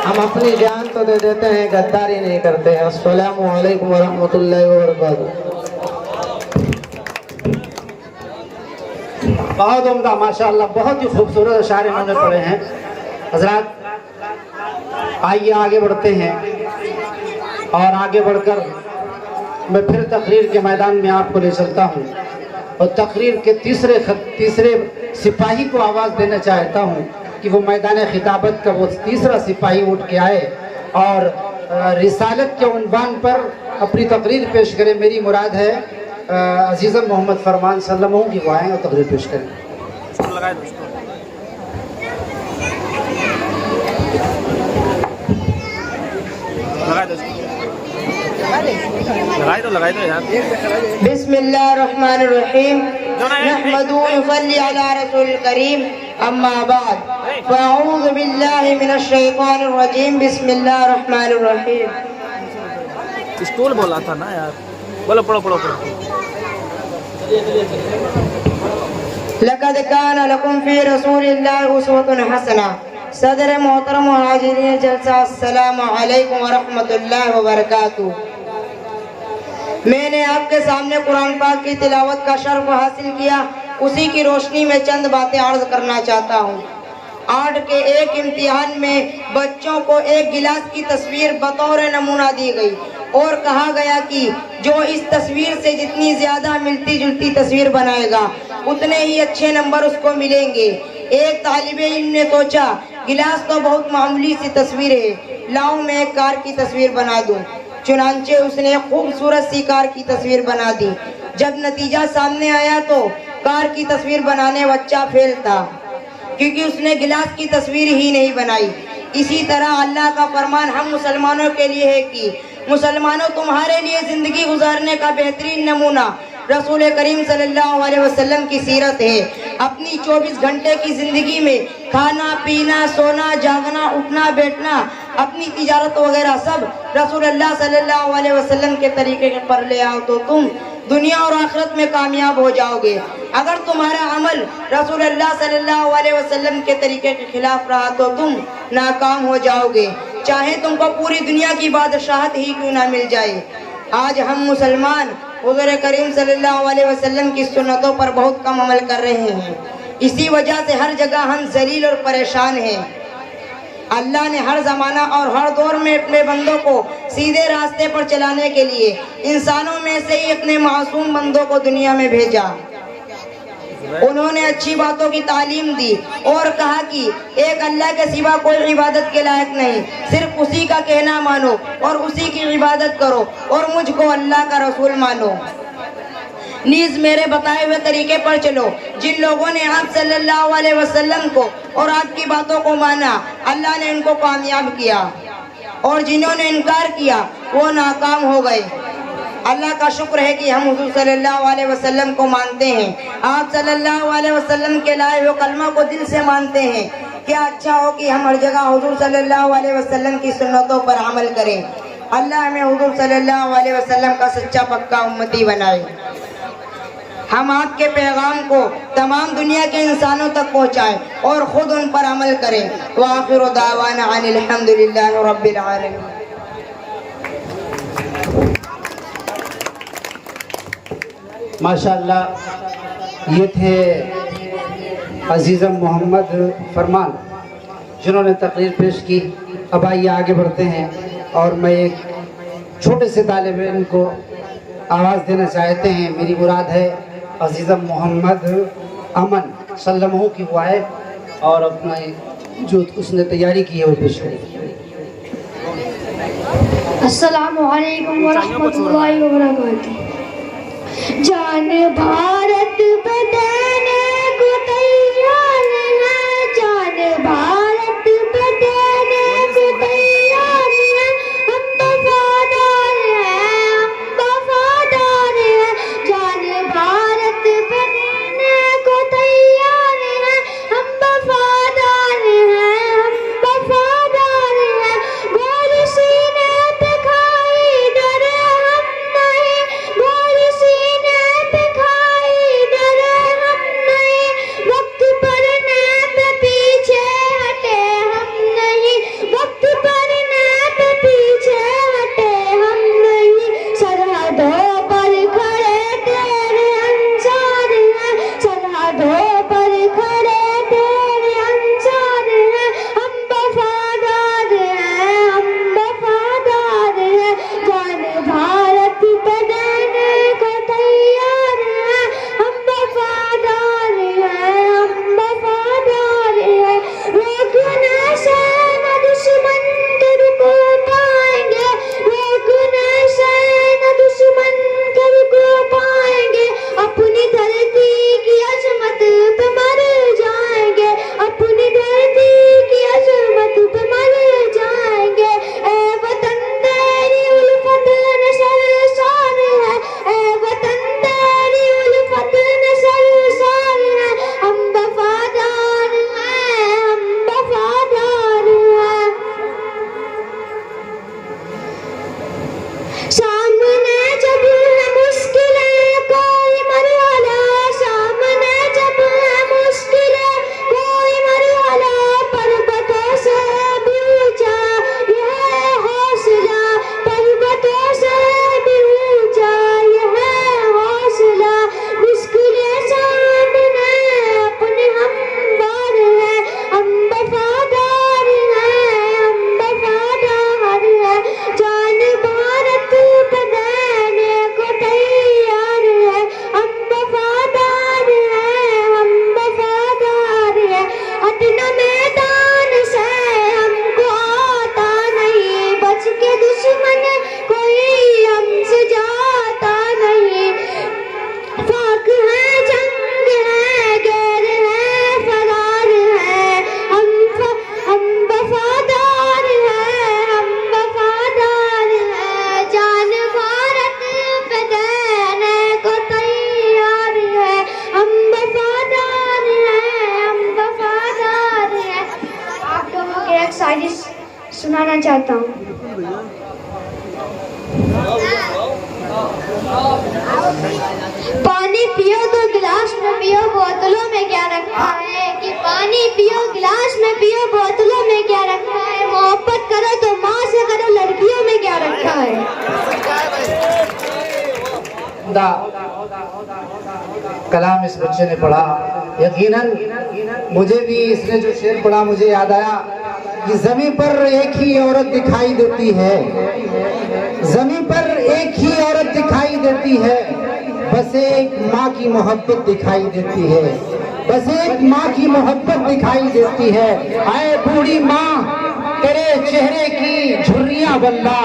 ہم اپنی جان تو دے دیتے ہیں، غداری نہیں کرتے۔ السلام علیکم ورحمۃ اللہ وبرکاتہ۔ بہت عمدہ، ماشاءاللہ، بہت ہی خوبصورت اشعار انہوں نے پڑھے ہیں۔ حضرات آئیے آگے بڑھتے ہیں، اور آگے بڑھ کر میں پھر تقریر کے میدان میں آپ کو لے چلتا ہوں، اور تقریر کے تیسرے سپاہی کو آواز دینا چاہتا ہوں کہ وہ میدان خطابت کا وہ تیسرا سپاہی اٹھ کے آئے اور رسالت کے عنوان پر اپنی تقریر پیش کرے۔ میری مراد ہے عزیزم محمد فرمان صلی اللہ علیہ وسلم کی وہ آئیں اور تقریر پیش کریں۔ لگائے دو یار۔ بسم اللہ الرحمن الرحیم، نحمد و نصلی علی رسول الکریم، اما بعد فاعوذ باللہ من الشیطان الرجیم، بسم اللہ الرحمن الرحیم۔ اسٹول بولا تھا نا یار، بولو پڑھو پڑھو پڑھو۔ لقد کان لکم فی رسول اللہ اسوۃ حسنہ۔ صدر محترم و حاضرین جلسہ، السلام علیکم ورحمۃ اللہ وبرکاتہ۔ میں نے آپ کے سامنے قرآن پاک کی تلاوت کا شرف حاصل کیا، اسی کی روشنی میں چند باتیں عرض کرنا چاہتا ہوں۔ آرٹ کے ایک امتحان میں بچوں کو ایک گلاس کی تصویر بطور نمونہ دی گئی اور کہا گیا کہ جو اس تصویر سے جتنی زیادہ ملتی جلتی تصویر بنائے گا اتنے ہی اچھے نمبر اس کو ملیں گے۔ ایک طالب علم نے سوچا گلاس تو بہت معمولی سی تصویر ہے، لاؤں میں ایک کار کی تصویر بنا دوں۔ چنانچہ اس نے خوبصورت سی کار کی تصویر بنا دی۔ جب نتیجہ سامنے آیا تو کار کی تصویر بنانے بچہ فیل تھا، کیونکہ اس نے گلاس کی تصویر ہی نہیں بنائی۔ اسی طرح اللہ کا فرمان ہم مسلمانوں کے لیے ہے کہ مسلمانوں تمہارے لیے زندگی گزارنے کا بہترین نمونہ رسول کریم صلی اللہ علیہ وسلم کی سیرت ہے۔ اپنی 24 گھنٹے کی زندگی میں کھانا پینا سونا جاگنا اٹھنا بیٹھنا اپنی تجارت وغیرہ سب رسول اللہ صلی اللہ علیہ وسلم کے طریقے پر لے آؤ تو تم دنیا اور آخرت میں کامیاب ہو جاؤ گے۔ اگر تمہارا عمل رسول اللہ صلی اللہ علیہ وسلم کے طریقے کے خلاف رہا تو تم ناکام ہو جاؤ گے، چاہے تم کو پوری دنیا کی بادشاہت ہی کیوں نہ مل جائے۔ آج ہم مسلمان حضور کریم صلی اللہ علیہ وسلم کی سنتوں پر بہت کم عمل کر رہے ہیں، اسی وجہ سے ہر جگہ ہم ذلیل اور پریشان ہیں۔ اللہ نے ہر زمانہ اور ہر دور میں اپنے بندوں کو سیدھے راستے پر چلانے کے لیے انسانوں میں سے ہی اپنے معصوم بندوں کو دنیا میں بھیجا۔ انہوں نے اچھی باتوں کی تعلیم دی اور کہا کہ ایک اللہ کے سوا کوئی عبادت کے لائق نہیں، صرف اسی کا کہنا مانو اور اسی کی عبادت کرو اور مجھ کو اللہ کا رسول مانو، نیز میرے بتائے ہوئے طریقے پر چلو۔ جن لوگوں نے آپ صلی اللہ علیہ وسلم کو اور آپ کی باتوں کو مانا اللہ نے ان کو کامیاب کیا، اور جنہوں نے انکار کیا وہ ناکام ہو گئے۔ اللہ کا شکر ہے کہ ہم حضور صلی اللہ علیہ وسلم کو مانتے ہیں، آپ صلی اللہ علیہ وسلم کے لائے ہوئے کلمہ کو دل سے مانتے ہیں۔ کیا اچھا ہو کہ ہم ہر جگہ حضور صلی اللہ علیہ وسلم کی سنتوں پر عمل کریں۔ اللہ ہمیں حضور صلی اللہ علیہ وسلم کا سچا پکا امتی بنائے۔ ہم آپ کے پیغام کو تمام دنیا کے انسانوں تک پہنچائیں اور خود ان پر عمل کریں۔ وآخر دعوانا ان الحمدللہ رب العالمین۔ ماشاءاللہ، یہ تھے عزیزم محمد فرمان جنہوں نے تقریر پیش کی. اب آئیے آگے بڑھتے ہیں اور میں ایک چھوٹے سے طالب علم کو آواز دینا چاہتے ہیں. میری مراد ہے عزیزم محمد امن سلمہ کی وائف اور اپنا جو اس نے تیاری کی ہے وہ پیش کرے. السلام علیکم ورحمۃ اللہ وبرکاتہ. جان بھارت پہ دینے کو تیار ہے, جان بھارت پہ دینے کو تیار ہے, ہم وفادار ہیں, ہم وفادار ہیں. جان بھارت پہ دینے کو تیار ہے, ہم وفادار ہیں, ہم وفادار ہیں. گول سینے پہ کھائی ڈرے ہم نہیں, گول سینے پہ کھائی ڈرے ہم نہیں. وقت پڑنے پہ پیچھے ہٹے ہم نہیں, وقت پڑنے پہ پیچھے ہٹے ہم نہیں. سرحدوں پر کھڑے تیرے انصار ہیں, سرحدوں پر کھڑے تیرے انصار ہیں. ہم وفادار ہیں, ہم وفادار ہیں. جان بھارت پہ دینے کو تیار ہیں, ہم وفادار ہیں, ہم وفادار ہیں. روکنے سے نہ دشمن کے رکو پائیں گے, روکنے سے نہ دشمن کے رکو پائیں گے. اپنی دھرتی کی عظمت پہ مر جائیں گے, اپنی دھرتی کی عظمت پہ مر جائیں گے. اے وطن تیری الفت نثر ہے, اے وطن تیری الفت نثر ہے. ہم وفادار ہیں, ہم وفادار ہیں. سامنے جب ہے مشکلیں کوئی مرحلہ, سامنے جب ہے مشکلیں کوئی مرحلہ, پربتوں سے بھی اونچا یہ ہے حوصلہ, پربتوں سے بھی اونچا یہ ہے حوصلہ. مشکلیں سامنے اپنے ہموار ہیں, ہم وفادار ہیں, ہم وفادار ہیں. جان بھارت پہ دینے کو تیار ہے, ہم وفادار ہیں, ہم وفادار ہیں. ہٹنا میدان سے ہم کو آتا نہیں, بچ کے دشمن کوئی ہم سے جاتا نہیں. فاق ہے جنگ ہے, غیر ہے فرار ہے, ہم وفادار ہیں, ہم وفادار ہیں. جان بھارت پہ دینے کو تیار ہے, ہم وفادار ہیں, ہم وفادار ہیں. آپ لوگوں کے ایک شاعری سنانا چاہتا ہوں. پانی پیو تو گلاس میں پیو, بوتلوں میں کیا رکھا ہے, کہ پانی پیو گلاس میں پیو, بوتلوں میں کیا رکھا ہے. محبت کرو تو ماں سے کرو, لڑکیوں میں کیا رکھا ہے. کلام اس بچے نے پڑھا, یقیناً مجھے بھی اس نے جو شعر پڑھا مجھے یاد آیا کہ زمین پر ایک ہی عورت دکھائی دیتی ہے, زمین پر ایک ہی عورت دکھائی دیتی ہے, بس ایک ماں کی محبت دکھائی دیتی ہے, بس ایک ماں کی محبت دکھائی دیتی ہے. اے بوڑھی ماں تیرے چہرے کی جھریاں واللہ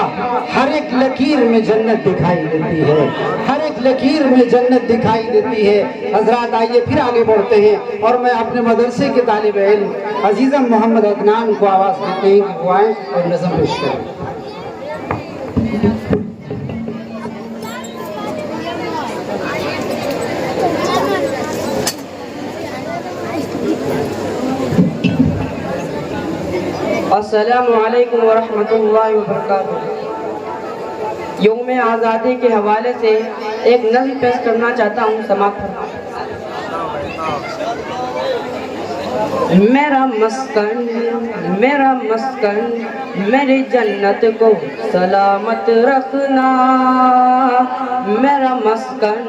ہر ایک لکیر میں جنت دکھائی دیتی ہے, ہر ایک لکیر میں جنت دکھائی دیتی ہے. حضرات آئیے پھر آگے بڑھتے ہیں اور میں اپنے مدرسے کے طالب علم عزیزم محمد عدنان کو آواز دیتے ہیں کہ وہ آئیں اور نظم پیش کریں. السلام علیکم ورحمۃ اللہ وبرکاتہ. یوم آزادی کے حوالے سے ایک نظم پیش کرنا چاہتا ہوں, سماعت فرمائیں. میرا مسکن میری جنت کو سلامت رکھنا, میرا مسکن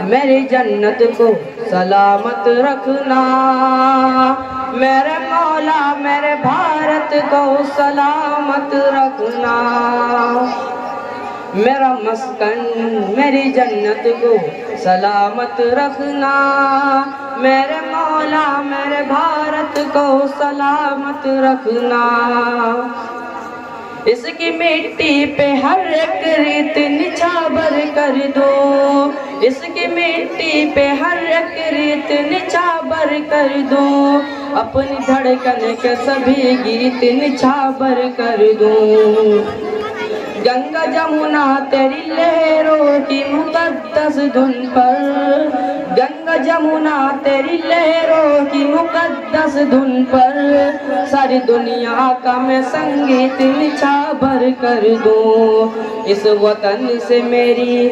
میری جنت کو سلامت رکھنا. میرے مولا میرے بھارت کو سلامت رکھنا، میرا مسکن میری جنت کو سلامت رکھنا، میرے مولا میرے بھارت کو سلامت رکھنا، اس کی مٹی پہ ہر ایک ریت نچھاور کر دو، اس کی مٹی پہ ہر ایک ریت نچھاور کر دو، اپنی دھڑکن کے سبھی گیت نچھاور کر دو، گنگا جمنا تیری لہروں کی مقدس دھن پر، گنگا جمنا تیری لہروں کی مقدس دھن پر، ساری دنیا کا میں سنگیت نچھاور کر دوں، اس وطن سے میری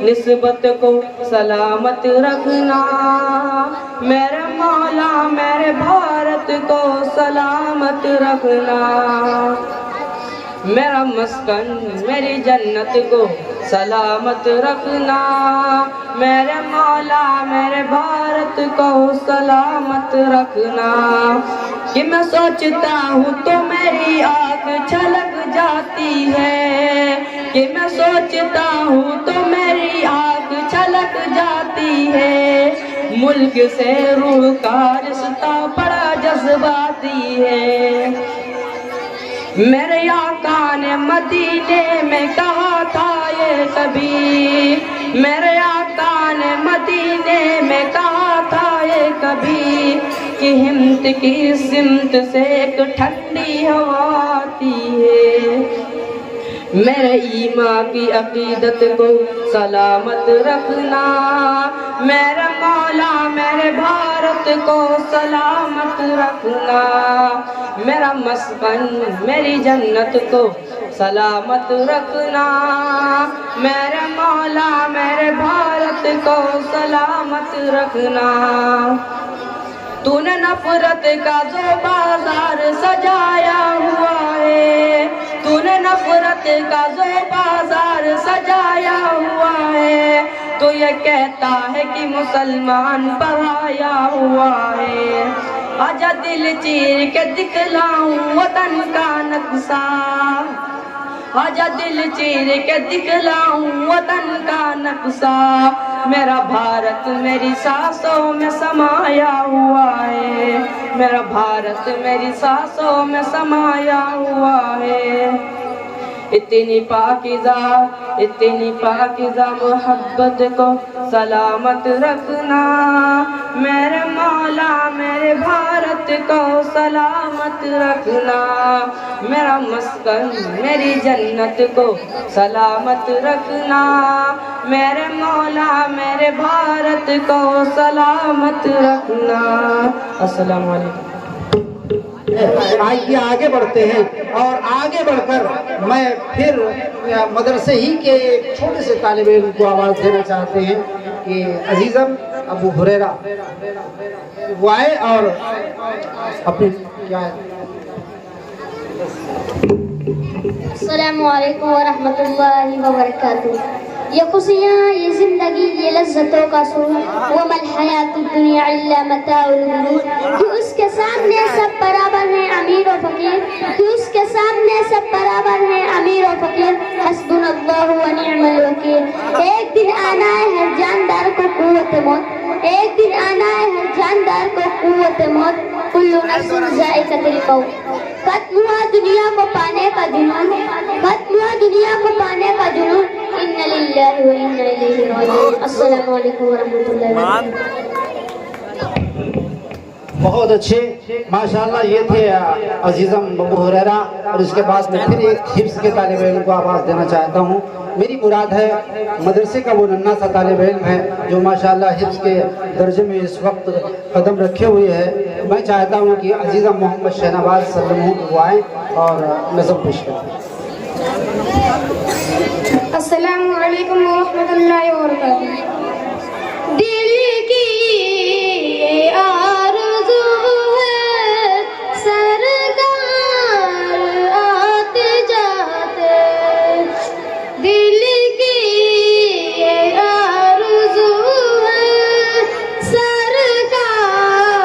نسبت کو سلامت رکھنا، میرے مولا میرے بھارت کو سلامت رکھنا، میرا مسکن میری جنت کو سلامت رکھنا، میرے مولا میرے بھارت کو سلامت رکھنا، کہ میں سوچتا ہوں تو میری آنکھ چھلک جاتی ہے، کہ میں سوچتا ہوں تو میری آنکھ چھلک جاتی ہے، ملک سے روح کا رشتہ بڑا جذباتی ہے، میرے آقا نے مدینے میں کہا تھا یہ کبھی، میرے آقا نے مدینے میں کہا تھا یہ کبھی، کہ ہمت کی سمت سے ایک ٹھنڈی ہوا آتی ہے، میرے ایمان کی عقیدت کو سلامت رکھنا، میرے مولا میرے بھارت کو سلامت رکھنا، میرا مسکن میری جنت کو سلامت رکھنا، میرے مولا میرے بھارت کو سلامت رکھنا، تو نے نفرت کا جو بازار سجایا ہوا ہے، تو نے نفرت کا جو بازار سجایا ہوا ہے، تو یہ کہتا ہے کہ مسلمان پرایا ہوا ہے، آجا دل چیر کے دکھلاؤں وطن کا نقشہ، آجا دل چیر کے دکھلاؤں وطن کا نقشہ، میرا بھارت میری سانسوں میں سمایا ہوا ہے، میرا بھارت میری سانسوں میں سمایا ہوا ہے، اتنی پاکیزہ محبت کو سلامت رکھنا، میرے مولا میرے بھارت کو سلامت رکھنا، میرا مسکن میری جنت کو سلامت رکھنا، میرے مولا میرے بھارت کو سلامت رکھنا۔ السلام علیکم۔ آئیے آگے بڑھتے ہیں، اور آگے بڑھ کر میں پھر مدرسے ہی کے ایک چھوٹے سے طالب علم کو آواز دینا چاہتے ہیں کہ عزیزم ابو ہریرہ وہ آئے اور اپنی کیا ہے۔ السلام علیکم ورحمۃ اللہ وبرکاتہ۔ یہ خوشیاں، یہ زندگی، یہ لذتوں کا سور، وما الحیات الدنیا الا متاع الغرور، کہ اس کے سامنے سب برابر ہیں امیر و فقیر، کہ اس کے سامنے سب برابر ہیں امیر و فقیر، حسبنا اللہ و نعم الوکیل۔ ایک دن آنا ہے ہر جاندار کو قوت موت، ایک دن آنا ہے ہر جاندار کو قوت موت، کل نفس ذائقۃ الموت۔ ختم ہوا دنیا کو پانے کا جنون، ختم ہوا دنیا کو پانے کا جنون، ان للہ و انا الیہ راجعون۔ السلام علیکم ورحمۃ اللہ وبرکاتہ۔ بہت اچھے، ماشاءاللہ یہ تھے عزیزم ابو ہریرہ، اور اس کے بعد میں پھر ایک حفظ کے طالب علم کو آواز دینا چاہتا ہوں۔ میری مراد ہے مدرسے کا وہ ننھا سا طالب علم ہے جو ماشاءاللہ حفظ کے درجے میں اس وقت قدم رکھے ہوئے ہے۔ میں چاہتا ہوں کہ عزیزم محمد شہنواز سلموں وہ آئیں اور نظم پیش کریں۔ السلام علیکم ورحمۃ اللہ وبرکاتہ۔ دل کی یہ آرزو ہے سرکار آتے جاتے، دل کی یہ آرزو ہے سرکار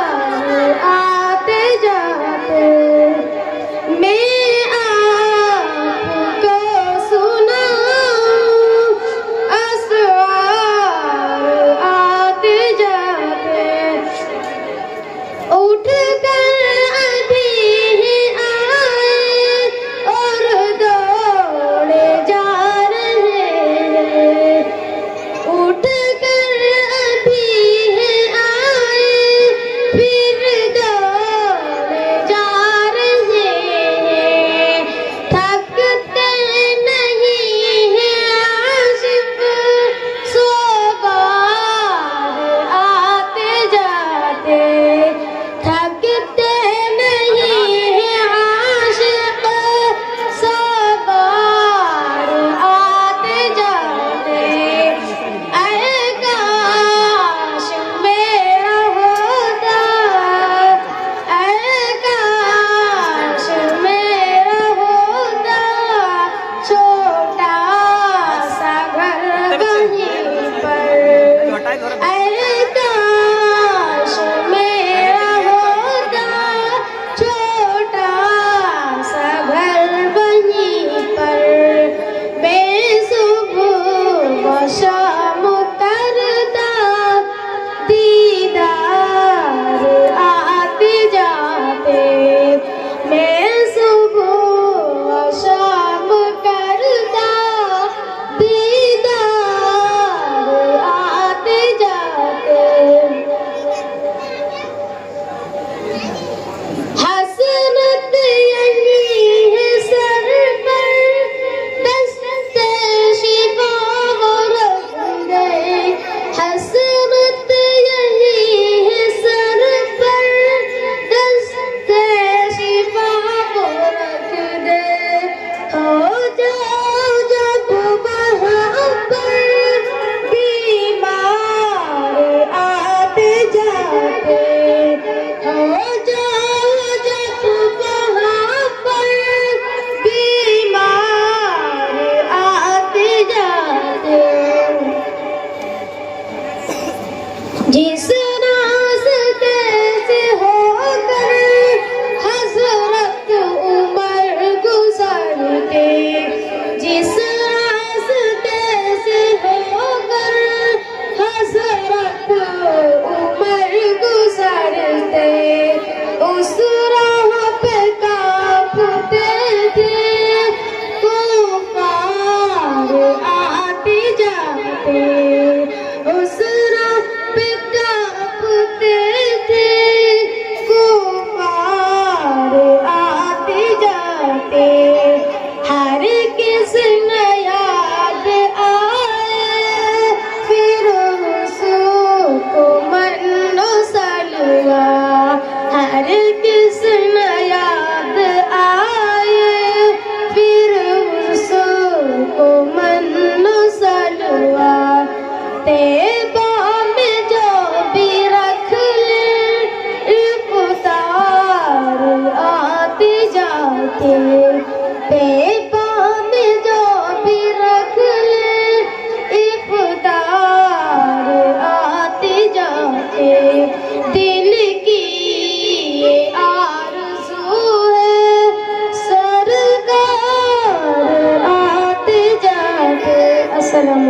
السلام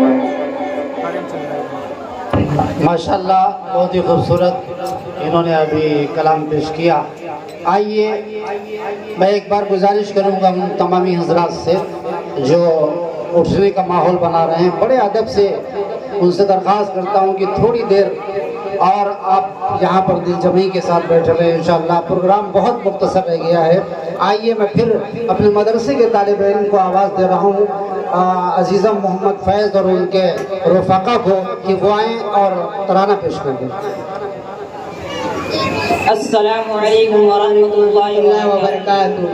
علیکم. ماشاءاللہ بہت ہی خوبصورت انہوں نے ابھی کلام پیش کیا. آئیے میں ایک بار گزارش کروں گا ان تمامی حضرات سے جو اٹھنے کا ماحول بنا رہے ہیں، بڑے ادب سے ان سے درخواست کرتا ہوں کہ تھوڑی دیر اور آپ یہاں پر دل جمعی کے ساتھ بیٹھے رہے. انشاءاللہ پروگرام بہت مختصر رہ گیا ہے. آئیے میں پھر اپنے مدرسے کے طالب علم کو آواز دے رہا ہوں، عزیزم محمد فیض اور ان کے رفقا کو، کہ وہ آئیں اور ترانہ پیش کر دیں. السلام علیکم ورحمۃ اللہ وبرکاتہ.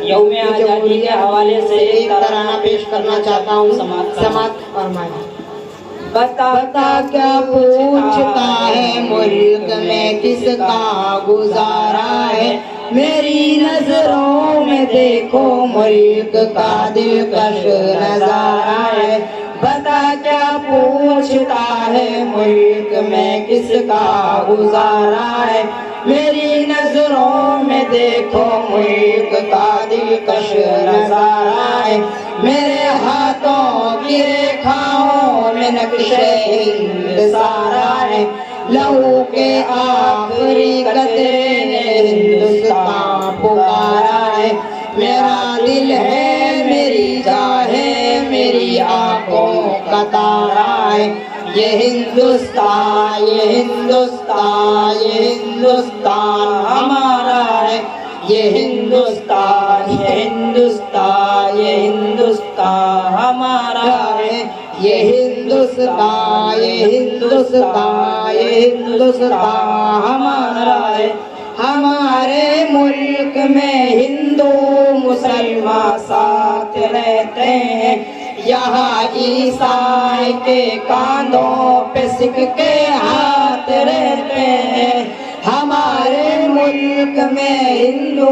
یوم آزادی کے حوالے سے ایک ترانہ پیش کرنا چاہتا ہوں، سماعت فرمائیں. بتا کیا پوچھتا ہے ملک میں کس کا گزارا ہے، میری نظروں میں دیکھو ملک کا دلکش نظارہ ہے. بتا کیا پوچھتا ہے ملک میں کس کا گزارا ہے، میری نظروں میں دیکھو ملک کا دلکش نظارہ ہے. میرے ہاتھوں کی ریکھاؤں میں نقش ہند سارا ہے، لہو کے آخری قطرے نے ہندوستان پکارا ہے. میرا دل ہے میری جان ہے میری آنکھوں کا تارا ہے. یہ ہندوستان یہ ہندوستان یہ ہندوستان ہمارا ہے. یہ ہندوستان یہ ہندوستان یہ ہندوستان ہمارا ہے. یہ ہندوستان یہ ہندوستان یہ ہندوستان ہمارا ہے. ہمارے ملک میں ہندو مسلمان ساتھ رہتے ہیں، یہاں عیسائی کے کاندھوں پہ سکھ کے ہاتھ رہتے ہیں. ہمارے ملک میں ہندو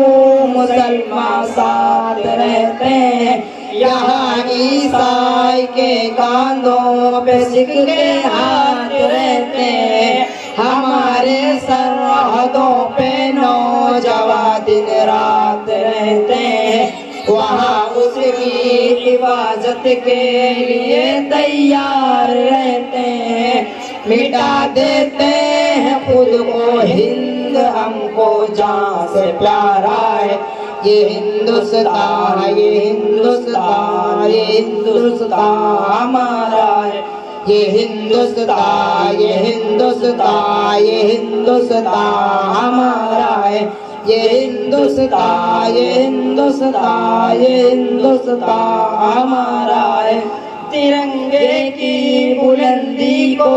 مسلمان ساتھ رہتے ہیں، یہاں عیسائی کے کاندھوں پہ سکھ کے ہاتھ رہتے ہیں. ہمارے سرحدوں پہ نوجوان دن رات رہتے ہیں، وہاں اس کی حفاظت کے لیے تیار رہتے ہیں. مٹا دیتے ہیں خود کو ہند ہم کو جان سے پیارا ہے. یہ ہندوستان یہ ہندوستان یہ ہندوستان ہمارا ہے. یہ ہندوستان یہ ہندوستان یہ ہندوستان ہمارا ہے. یہ ہندوستان یہ ہندوستان یہ ہندوستان ہمارا ہے. ترنگے کی بلندی کو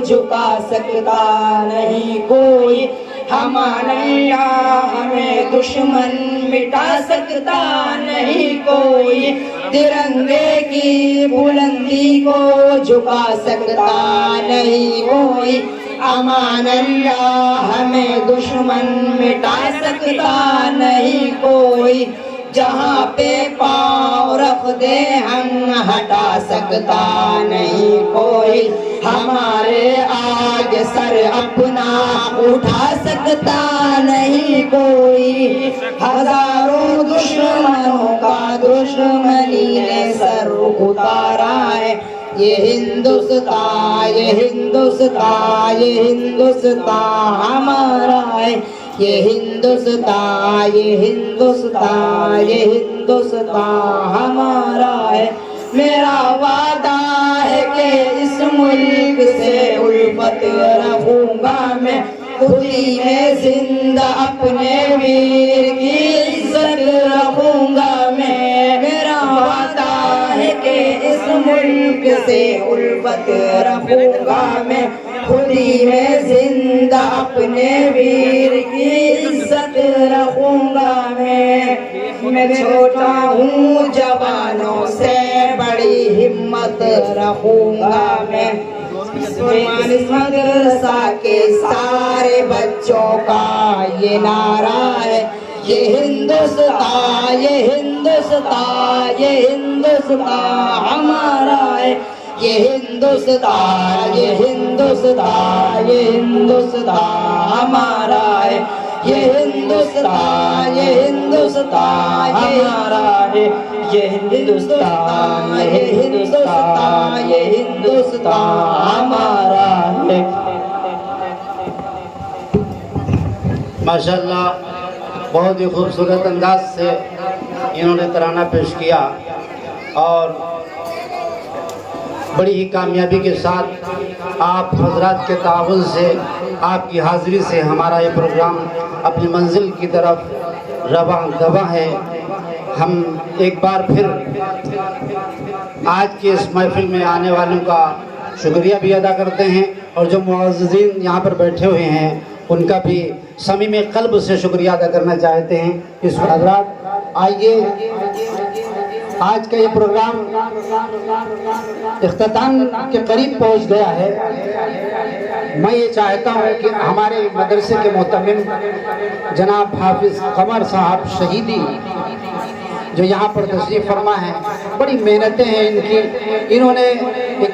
جھکا سکتا نہیں کوئی، ہمارا ہمیں دشمن مٹا سکتا نہیں کوئی. ترنگے کی بلندی کو جھکا سکتا نہیں کوئی، امان اللہ ہمیں دشمن مٹا سکتا نہیں کوئی. جہاں پہ پاؤں رکھ دے ہم ہٹا سکتا نہیں کوئی، ہمارے آگے سر اپنا اٹھا سکتا نہیں کوئی. ہزاروں دشمنوں کا دشمنی نے سر اتارا ہے. یہ ہندوستان یہ ہندوستان یہ ہندوستان ہمارا ہے. یہ ہندوستان یہ ہندوستان یہ ہندوستان ہمارا ہے. میرا وعدہ ہے کہ اس ملک سے الفت رکھوں گا میں، خودی میں زندہ اپنے ویر کی عزت رکھوں گا میں. میرا وعدہ ہے کہ اس ملک سے الفت رکھوں گا میں، خودی میں زندہ اپنے ویر کی عزت رکھوں گا میں. میں چھوٹا ہوں جوانوں سے بڑی ہمت رکھوں گا میں. اس مدرسہ کے سارے بچوں کا یہ نعرہ ہے. یہ ہندوستان یہ ہندوستان یہ ہندوستان ہمارا ہے. یہ ہندوستان یہ ہندوستان یہ ہندوستان ہمارا ہے. یہ ہندوستان یہ ہندوستان ہمارا ہے. یہ ہندوستان یہ ہندوستان یہ ہندوستان ہمارا ہے. ماشاءاللہ بہت ہی خوبصورت انداز سے انہوں نے ترانہ پیش کیا اور بڑی ہی کامیابی کے ساتھ آپ حضرات کے تعاون سے آپ کی حاضری سے ہمارا یہ پروگرام اپنی منزل کی طرف رواں دواں ہے. ہم ایک بار پھر آج کے اس محفل میں آنے والوں کا شکریہ بھی ادا کرتے ہیں اور جو معززین یہاں پر بیٹھے ہوئے ہیں ان کا بھی صمیم قلب سے شکریہ ادا کرنا چاہتے ہیں. اس حضرات آئیے آج کا یہ پروگرام اختتام کے قریب پہنچ گیا ہے. میں یہ چاہتا ہوں کہ ہمارے مدرسے کے محتمم جناب حافظ قمر صاحب شہیدی جو یہاں پر تشریف فرما ہیں، بڑی محنتیں ہیں ان کی. انہوں نے ایک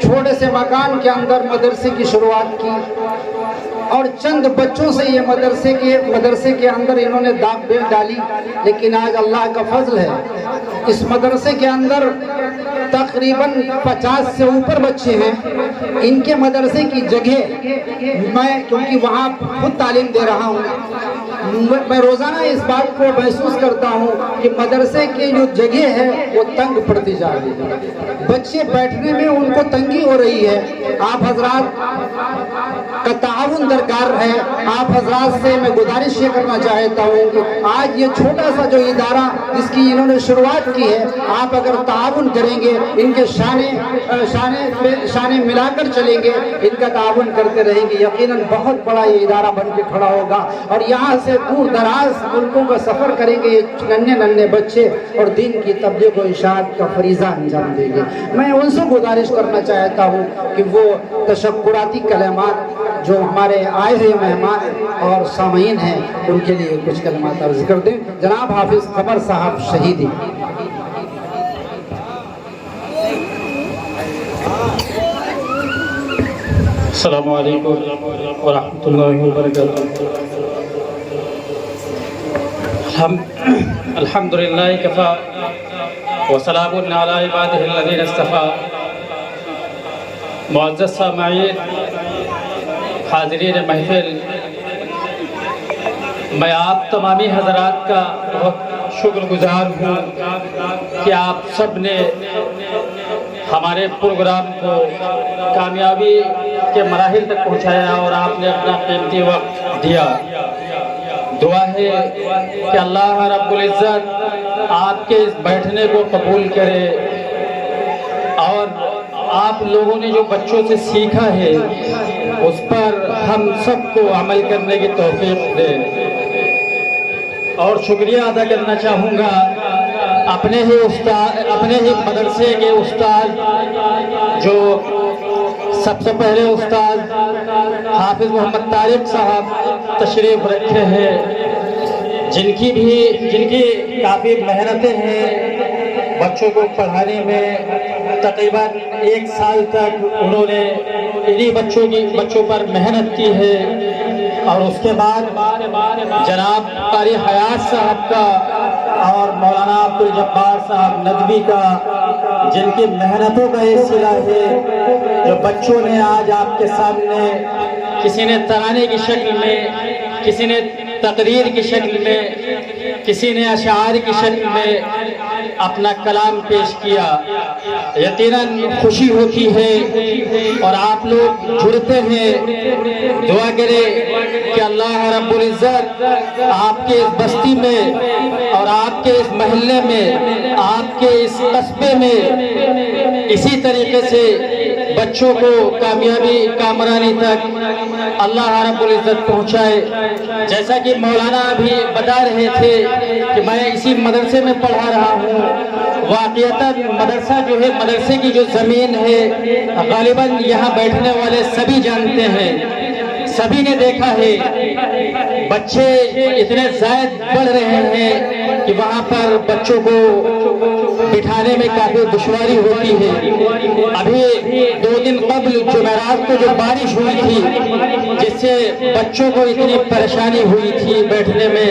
چھوٹے سے مکان کے اندر مدرسے کی شروعات کی اور چند بچوں سے یہ مدرسے کے اندر انہوں نے داغ بیل ڈالی. لیکن آج اللہ کا فضل ہے، اس مدرسے کے اندر تقریباً 50 سے اوپر بچے ہیں. ان کے مدرسے کی جگہ میں کیونکہ وہاں خود تعلیم دے رہا ہوں، میں روزانہ اس بات کو محسوس کرتا ہوں کہ مدرسے کی جو جگہ ہے وہ تنگ پڑتی جا رہی ہے. بچے بیٹھنے میں ان کو تنگی ہو رہی ہے. آپ حضرات کا تعاون درکار ہے. آپ حضرات سے میں گزارش یہ کرنا چاہتا ہوں کہ آج یہ چھوٹا سا جو ادارہ جس کی انہوں نے شروعات کی ہے، آپ اگر تعاون کریں گے، ان کے شانے ملا کر چلیں گے، ان کا تعاون کرتے رہیں گے، یقیناً بہت بڑا یہ ادارہ بن کے کھڑا ہوگا. اور یہاں سے دور دراز ملکوں کا سفر کریں گے یہ ننھے بچے اور دین کی تبلیغ و اشاعت کا فریضہ انجام دیں گے. میں ان سے گزارش کرنا چاہتا ہوں کہ وہ تشکراتی کلمات جو ہمارے آئے ہوئے مہمان اور سامعین ہیں ان کے لیے کچھ کلمات عرض کر دیں. جناب حافظ قمر صاحب شہیدی. السلام علیکم ورحمۃ اللہ وبرکاتہ. الحمدللہ کفا وسلام علی عبادہ الذین اصطفیٰ. معزز سامعین، حاضرین محفل، میں آپ تمامی حضرات کا بہت شکر گزار ہوں کہ آپ سب نے ہمارے پروگرام کو کامیابی کے مراحل تک پہنچایا اور آپ نے اپنا قیمتی وقت دیا. دعا ہے کہ اللہ رب العزت آپ کے اس بیٹھنے کو قبول کرے اور آپ لوگوں نے جو بچوں سے سیکھا ہے اس پر ہم سب کو عمل کرنے کی توفیق دے. اور شکریہ ادا کرنا چاہوں گا اپنے ہی مدرسے کے استاد جو سب سے پہلے استاد حافظ محمد طارق صاحب تشریف رکھے ہیں، جن کی کافی محنتیں ہیں بچوں کو پڑھانے میں. تقریباً 1 سال تک انہوں نے انہی بچوں پر محنت کی ہے. اور اس کے بعد جناب قاری حیات صاحب کا اور مولانا عبدالجبار صاحب ندوی کا، جن کی محنتوں کا یہ صلہ ہے جو بچوں نے آج آپ کے سامنے کسی نے ترانے کی شکل میں، کسی نے تقریر کی شکل میں، کسی نے اشعار کی شکل میں اپنا کلام پیش کیا. یقیناً خوشی ہوتی ہے اور آپ لوگ جڑتے ہیں. دعا کریں کہ اللہ رب العزت آپ کے اس بستی میں اور آپ کے اس محلے میں، آپ کے اس قصبے میں اسی طریقے سے بچوں کو کامیابی کامرانی تک اللہ رب العزت پہنچائے. جیسا کہ مولانا بھی بتا رہے تھے کہ میں اسی مدرسے میں پڑھا رہا ہوں. واقعتاً مدرسہ جو ہے، مدرسے کی جو زمین ہے، غالباً یہاں بیٹھنے والے سبھی جانتے ہیں، سبھی نے دیکھا ہے. بچے اتنے زائد بڑھ رہے ہیں کہ وہاں پر بچوں کو بٹھانے میں کافی دشواری ہوتی ہے. ابھی 2 دن قبل جمعرات کو جو بارش ہوئی تھی جس سے بچوں کو اتنی پریشانی ہوئی تھی بیٹھنے میں،